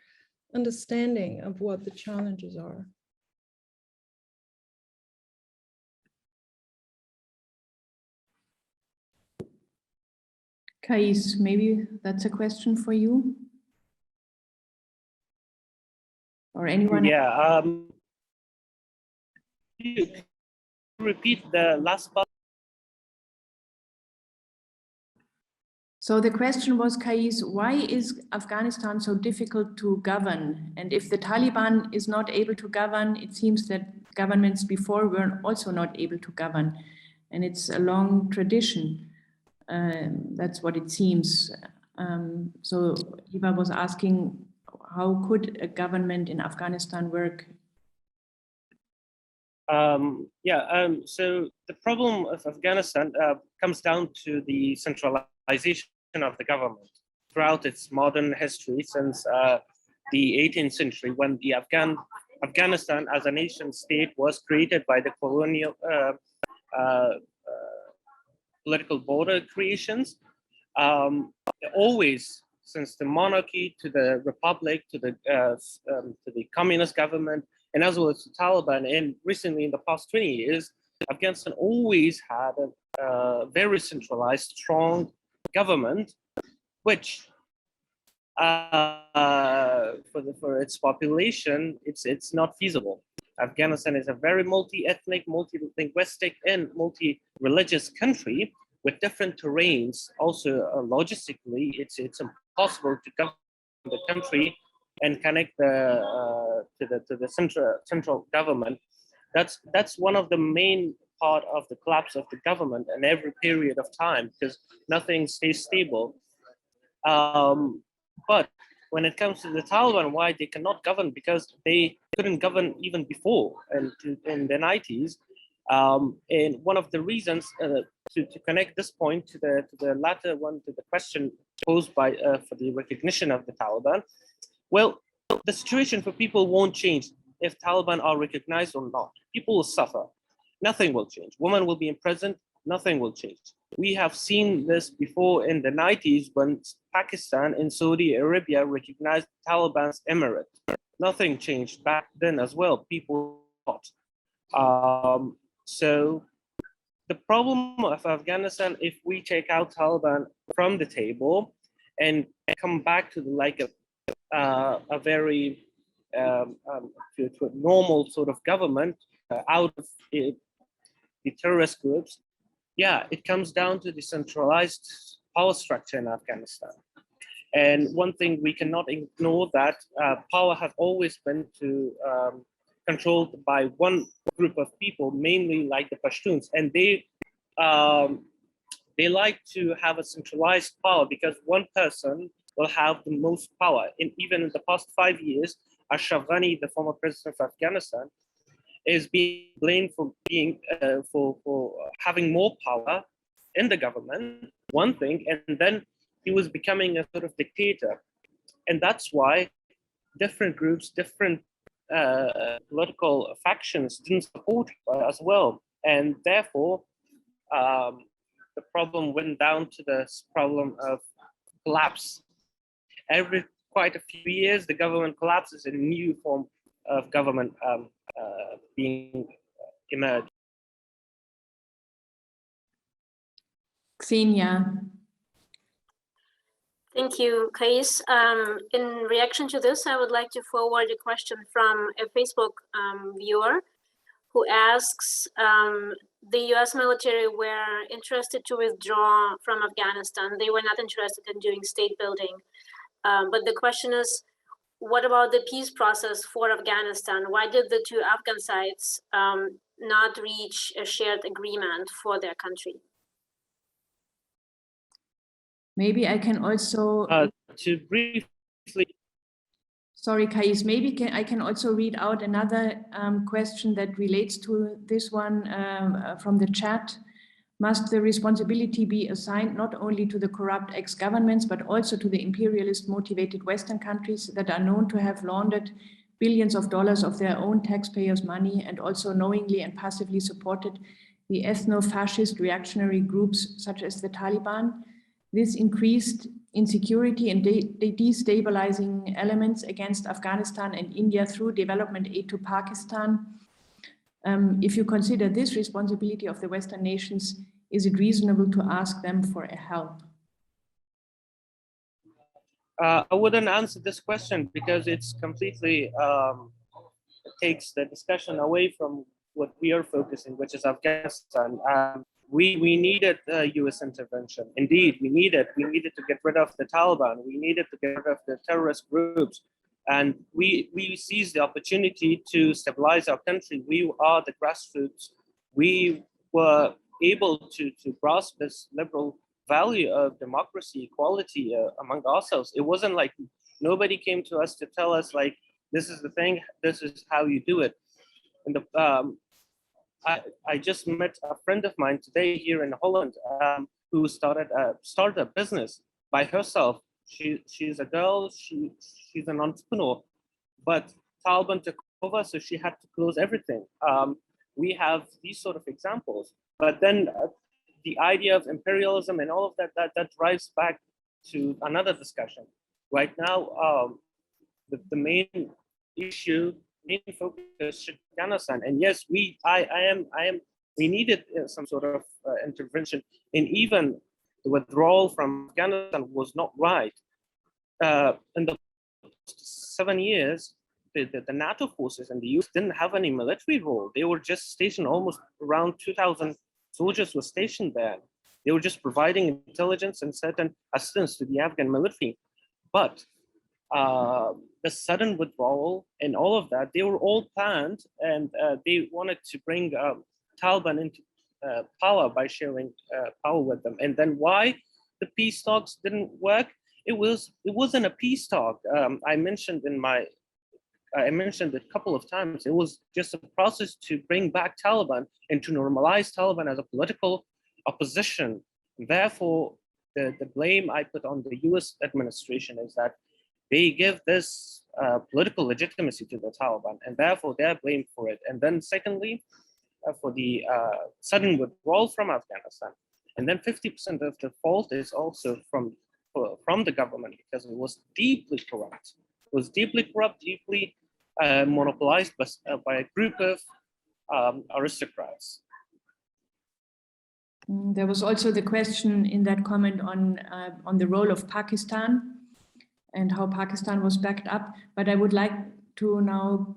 understanding of what the challenges are? Kais, maybe that's a question for you? Or anyone? Yeah, repeat the last part. So the question was, Kais, why is Afghanistan so difficult to govern? And if the Taliban is not able to govern, it seems that governments before were also not able to govern. And it's a long tradition. That's what it seems. So Hiber was asking, how could a government in Afghanistan work? So the problem of Afghanistan comes down to the centralization of the government throughout its modern history since the 18th century, when the Afghanistan as a nation state was created by the colonial political border creations. Always, since the monarchy to the republic to the communist government, and as well as the Taliban, and recently in the past 20 years, Afghanistan always had a very centralized, strong government, which for its population, it's not feasible. Afghanistan is a very multi-ethnic, multi-linguistic, and multi-religious country with different terrains. Also, logistically, it's impossible to govern the country and connect to the central government. That's one of the main part of the collapse of the government in every period of time, because nothing stays stable. But when it comes to the Taliban, why they cannot govern? Because they couldn't govern even before, and in the 90s, And one of the reasons to connect this point to the latter one, to the question posed by for the recognition of the Taliban, well, the situation for people won't change if Taliban are recognized or not. People will suffer. Nothing will change. Women will be imprisoned. Nothing will change. We have seen this before in the 90s when Pakistan and Saudi Arabia recognized Taliban's emirate. Nothing changed back then as well. People thought. So the problem of Afghanistan, if we take out Taliban from the table and come back to a very to a normal sort of government out of the terrorist groups, yeah, it comes down to the centralized power structure in Afghanistan. And one thing we cannot ignore that power has always been controlled by one group of people, mainly like the Pashtuns, and they like to have a centralized power because one person will have the most power. And even in the past 5 years, Ashraf Ghani, the former president of Afghanistan, is being blamed for being for having more power in the government. One thing, and then he was becoming a sort of dictator, and that's why different groups, different political factions didn't support as well, and therefore the problem went down to this problem of collapse. Every quite a few years, the government collapses and a new form of government being emerged. Xenia. Thank you, Kais. In reaction to this, I would like to forward a question from a Facebook viewer who asks, the US military were interested to withdraw from Afghanistan. They were not interested in doing state building. But the question is, what about the peace process for Afghanistan? Why did the two Afghan sides not reach a shared agreement for their country? Maybe I can also to briefly. Sorry, Kais, maybe I can also read out another question that relates to this one from the chat. Must the responsibility be assigned not only to the corrupt ex-governments, but also to the imperialist motivated Western countries that are known to have laundered billions of dollars of their own taxpayers' money and also knowingly and passively supported the ethno-fascist reactionary groups such as the Taliban? This increased insecurity and destabilizing elements against Afghanistan and India through development aid to Pakistan. If you consider this responsibility of the Western nations, is it reasonable to ask them for a help? I wouldn't answer this question because it's completely takes the discussion away from what we are focusing, which is Afghanistan. We needed U.S. intervention. Indeed, we needed to get rid of the Taliban. We needed to get rid of the terrorist groups. And we seized the opportunity to stabilize our country. We are the grassroots. We were able to grasp this liberal value of democracy, equality among ourselves. It wasn't like nobody came to us to tell us like, this is the thing, this is how you do it. And I just met a friend of mine today here in Holland who started a business by herself. She's a girl, she's an entrepreneur, but Taliban took over, so she had to close everything. We have these sort of examples, but then the idea of imperialism and all of that drives back to another discussion. Right now, the main issue, main focus should be Afghanistan. And yes, we needed some sort of intervention, and even the withdrawal from Afghanistan was not right. In the 7 years, the NATO forces and the US didn't have any military role. They were just stationed, almost around 2,000 soldiers were stationed there. They were just providing intelligence and certain assistance to the Afghan military. But the sudden withdrawal and all of that, they were all planned, and they wanted to bring Taliban into power by sharing power with them. And then why the peace talks didn't work? It wasn't a peace talk. I mentioned in my I mentioned it a couple of times, it was just a process to bring back Taliban and to normalize Taliban as a political opposition. Therefore, the blame I put on the US administration is that they give this political legitimacy to the Taliban, and therefore they're blamed for it. And then secondly, for the sudden withdrawal from Afghanistan. And then 50% of the fault is also from the government, because it was deeply corrupt. It was deeply corrupt, deeply monopolized by a group of aristocrats. There was also the question in that comment on the role of Pakistan and how Pakistan was backed up. But I would like to now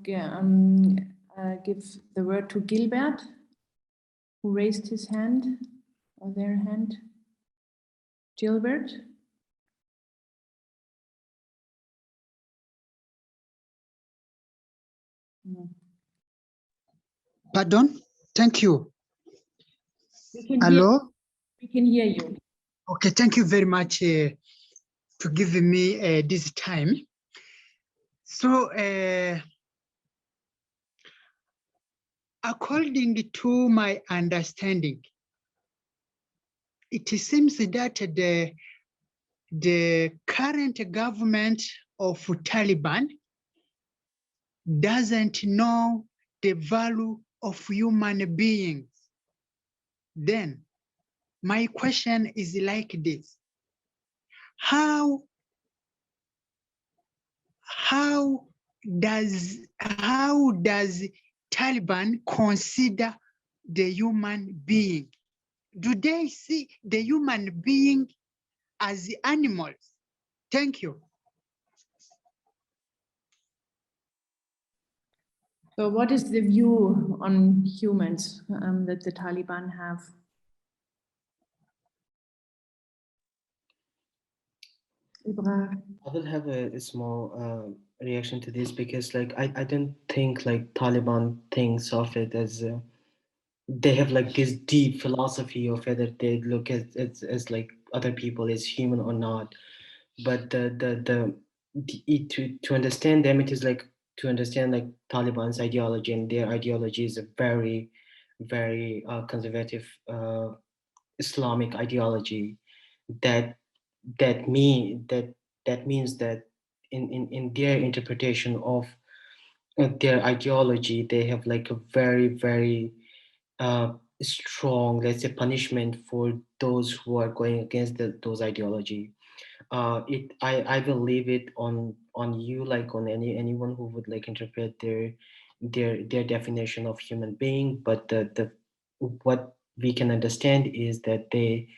give the word to Gilbert, who raised his hand, or their hand. Gilbert? Pardon? Thank you. Hello? We can hear you. Okay, thank you very much for giving me this time. So, according to my understanding, it seems that the current government of Taliban doesn't know the value of human beings. Then, my question is like this. How does Taliban consider the human being? Do they see the human being as animals? Thank you. So what is the view on humans that the Taliban have? I will have a small reaction to this, because like I don't think like Taliban thinks of it as they have like this deep philosophy of whether they look at it as like other people as human or not. But to understand them, it is like to understand like Taliban's ideology, and their ideology is a very, very conservative Islamic ideology that means that in their interpretation of their ideology, they have like a very, very strong, let's say, punishment for those who are going against those ideology. I will leave it on you, like on anyone who would like interpret their definition of human being. But what we can understand is that they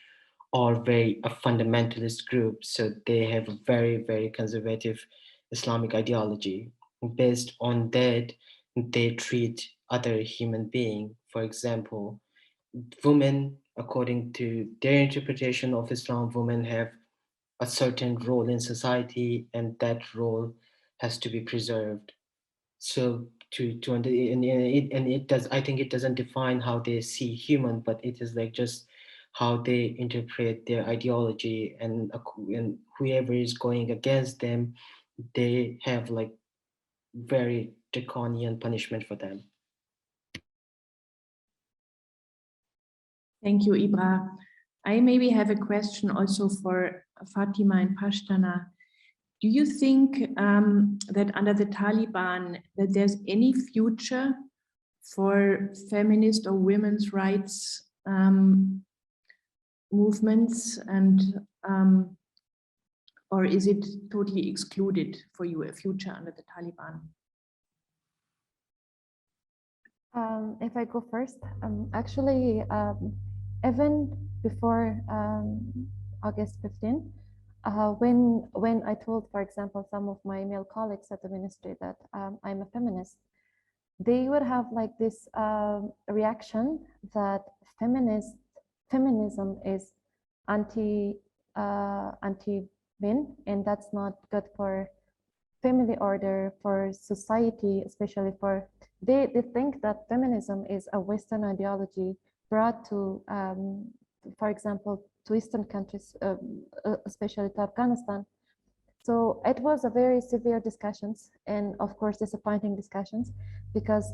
are a fundamentalist group, so they have a very, very conservative Islamic ideology. Based on that, they treat other human being. For example, women, according to their interpretation of Islam, women have a certain role in society, and that role has to be preserved. So it does, I think it doesn't define how they see human, but it is like just how they interpret their ideology, and whoever is going against them, they have like very draconian punishment for them. Thank you, Ibra. I maybe have a question also for Fatima and Pashtana. Do you think that under the Taliban that there's any future for feminist or women's rights movements, and or is it totally excluded for you, a future under the Taliban? If I go first, actually, even before August 15, when I told, for example, some of my male colleagues at the ministry that I'm a feminist, they would have like this reaction that feminism is anti-men, and that's not good for family order, for society, especially for, they think that feminism is a Western ideology brought to, for example, to Eastern countries, especially to Afghanistan. So it was a very severe discussions and of course disappointing discussions, because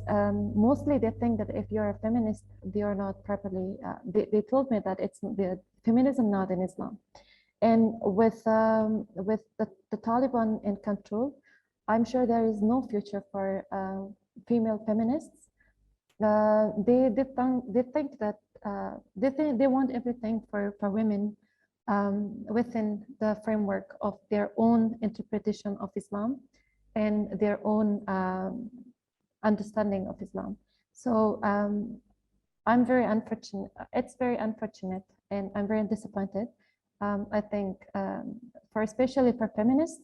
mostly they think that if you're a feminist, they are not properly, they told me that it's the feminism not in Islam. And with the Taliban in control, I'm sure there is no future for female feminists. They think that they want everything for women within the framework of their own interpretation of Islam and their own understanding of Islam. So I'm very unfortunate. It's very unfortunate, and I'm very disappointed. I think especially for feminists,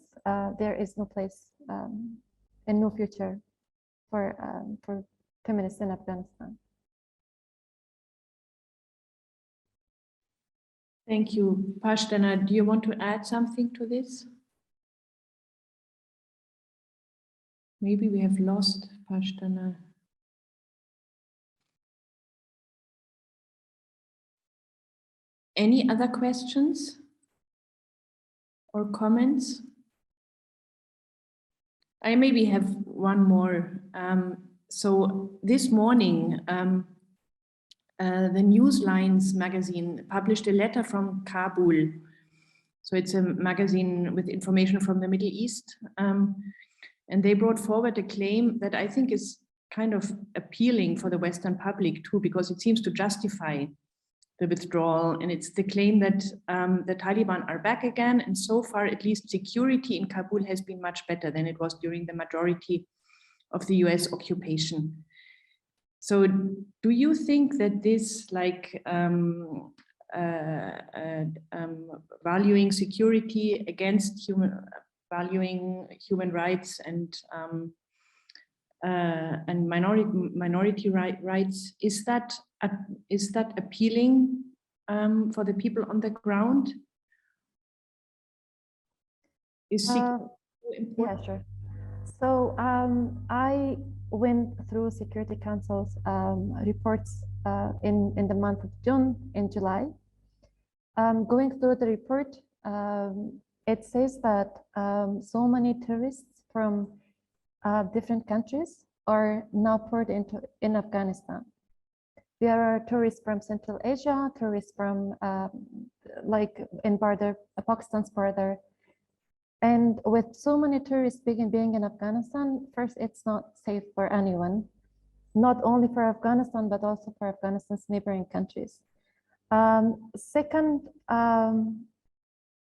there is no place and no future for feminists in Afghanistan. Thank you. Pashtana, do you want to add something to this? Maybe we have lost Pashtana. Any other questions or comments? I maybe have one more. So this morning, the Newslines magazine published a letter from Kabul. So it's a magazine with information from the Middle East. And they brought forward a claim that I think is kind of appealing for the Western public too, because it seems to justify the withdrawal. And it's the claim that the Taliban are back again. And so far, at least security in Kabul has been much better than it was during the majority of the US occupation. So do you think that this valuing security against valuing human rights and minority rights, is that appealing for the people on the ground? Is yeah, sure. So I went through Security Council's reports in the month of June and July. Going through the report, it says that so many tourists from different countries are now poured in Afghanistan. There are tourists from Central Asia, tourists from like in border, Pakistan's border. And with so many tourists being in Afghanistan, first, it's not safe for anyone, not only for Afghanistan, but also for Afghanistan's neighboring countries. Second,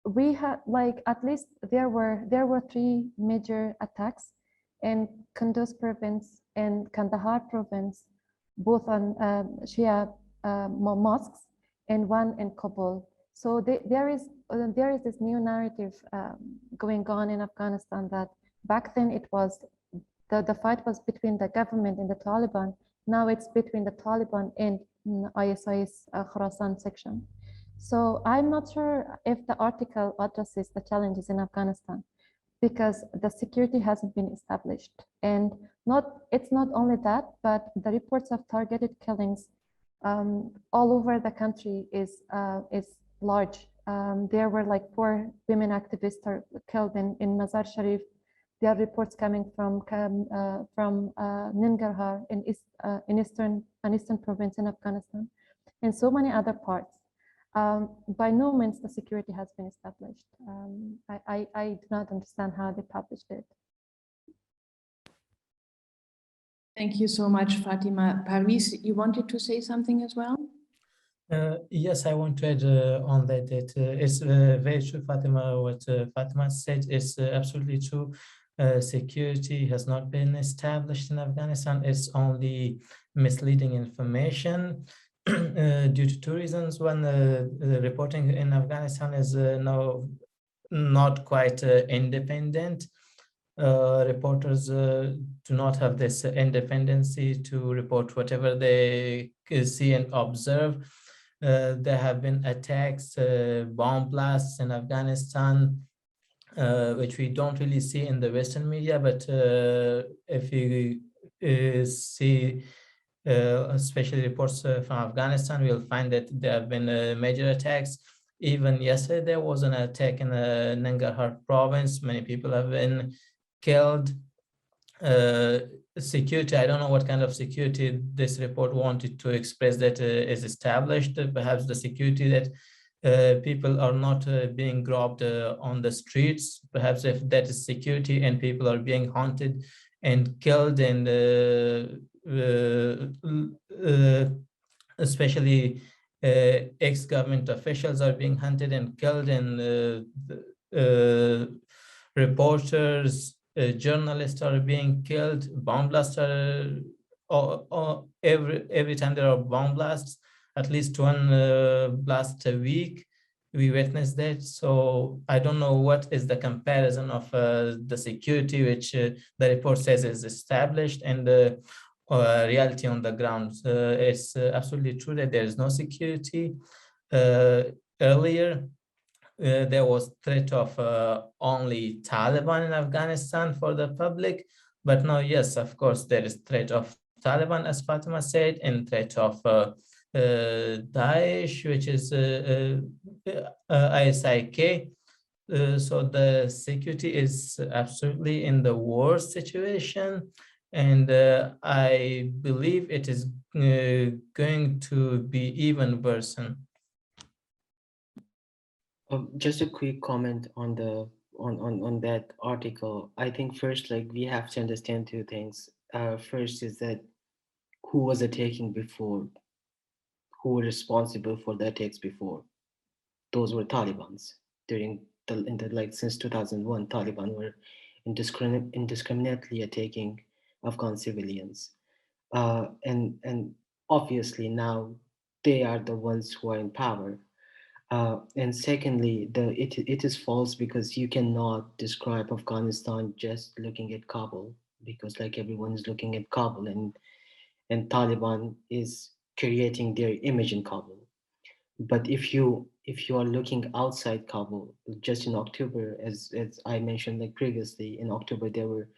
we had at least there were 3 major attacks in Kunduz province and Kandahar province, both on Shia mosques, and one in Kabul. So there is this new narrative going on in Afghanistan that back then it was the fight was between the government and the Taliban. Now it's between the Taliban and ISI's Khorasan section. So I'm not sure if the article addresses the challenges in Afghanistan, because the security hasn't been established. And it's not only that, but the reports of targeted killings all over the country is large. There were 4 women activists killed in Mazar Sharif. There are reports coming from Nangarhar in eastern province in Afghanistan, and so many other parts. By no means the security has been established. I do not understand how they published it. Thank you so much, Fatima. Parviz, you wanted to say something as well? Yes, I want to add on that. It's very true, Fatima. What Fatima said is absolutely true. Security has not been established in Afghanistan. It's only misleading information due to 2 reasons. One, the reporting in Afghanistan is now not quite independent. Reporters do not have this independency to report whatever they see and observe. There have been attacks, bomb blasts in Afghanistan, which we don't really see in the Western media, but if you see especially reports from Afghanistan, we'll find that there have been major attacks. Even yesterday, there was an attack in Nangarhar province. Many people have been killed. Security, I don't know what kind of security this report wanted to express that is established. Perhaps the security that people are not being robbed on the streets. Perhaps if that is security and people are being hunted and killed, and especially ex-government officials are being hunted and killed, and reporters, journalists are being killed. Bomb blasts are every time there are bomb blasts, at least one blast a week. We witness that. So I don't know what is the comparison of the security which the report says is established and the reality on the ground. It's absolutely true that there is no security. Earlier, there was threat of only Taliban in Afghanistan for the public, but now, yes, of course, there is threat of Taliban, as Fatima said, and threat of Daesh, which is ISIK. So the security is absolutely in the worst situation, and I believe it is going to be even worse. Just a quick comment on the on that article. I think first, like, we have to understand two things. First is that who was attacking before, who were responsible for the attacks before. Those were Talibans. During since 2001, Taliban were indiscriminately attacking Afghan civilians, and obviously now they are the ones who are in power. And secondly, it is false, because you cannot describe Afghanistan just looking at Kabul, because like everyone is looking at Kabul, and Taliban is creating their image in Kabul. But if you are looking outside Kabul, just in October, as I mentioned like previously, in October there were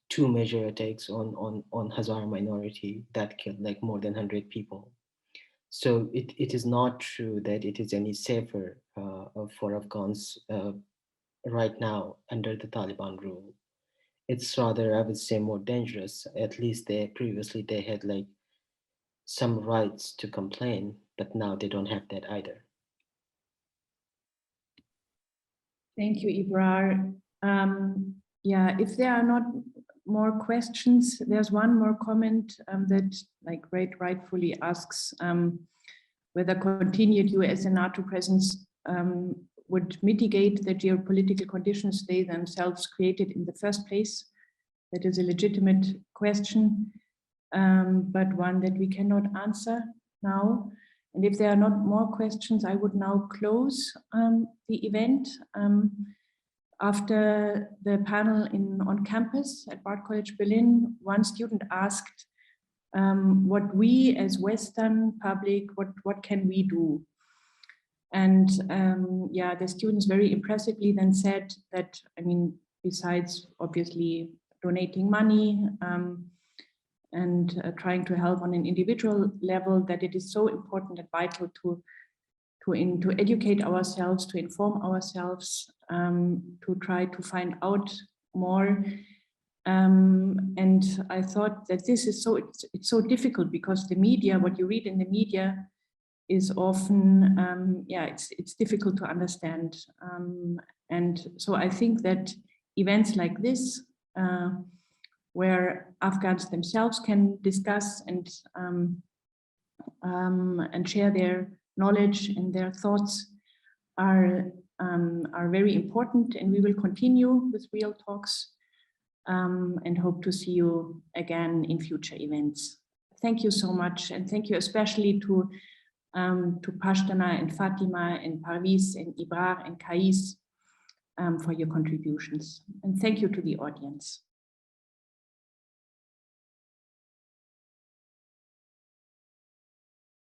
2 major attacks on Hazara minority that killed like more than 100 people. So it is not true that it is any safer for Afghans right now under the Taliban rule. It's rather, I would say, more dangerous. At least previously they had like some rights to complain, but now they don't have that either. Thank you, Ibrar. Yeah, if there are not more questions, there's one more comment that like rightfully asks whether continued US and NATO presence would mitigate the geopolitical conditions they themselves created in the first place. That is a legitimate question, but one that we cannot answer now. And if there are not more questions, I would now close the event. After the panel on campus at Bard College Berlin, one student asked what we as Western public, what can we do? And yeah, the students very impressively then said that, I mean, besides obviously donating money and trying to help on an individual level, that it is so important and vital to educate ourselves, to inform ourselves, to try to find out more. And I thought that this is it's so difficult, because the media, what you read in the media is often, yeah, it's difficult to understand. And so I think that events like this, where Afghans themselves can discuss and share their knowledge and their thoughts are very important, and we will continue with Real Talks and hope to see you again in future events. Thank you so much, and thank you especially to Pashtana and Fatima and Parviz and Ibrar and Kais for your contributions, and thank you to the audience.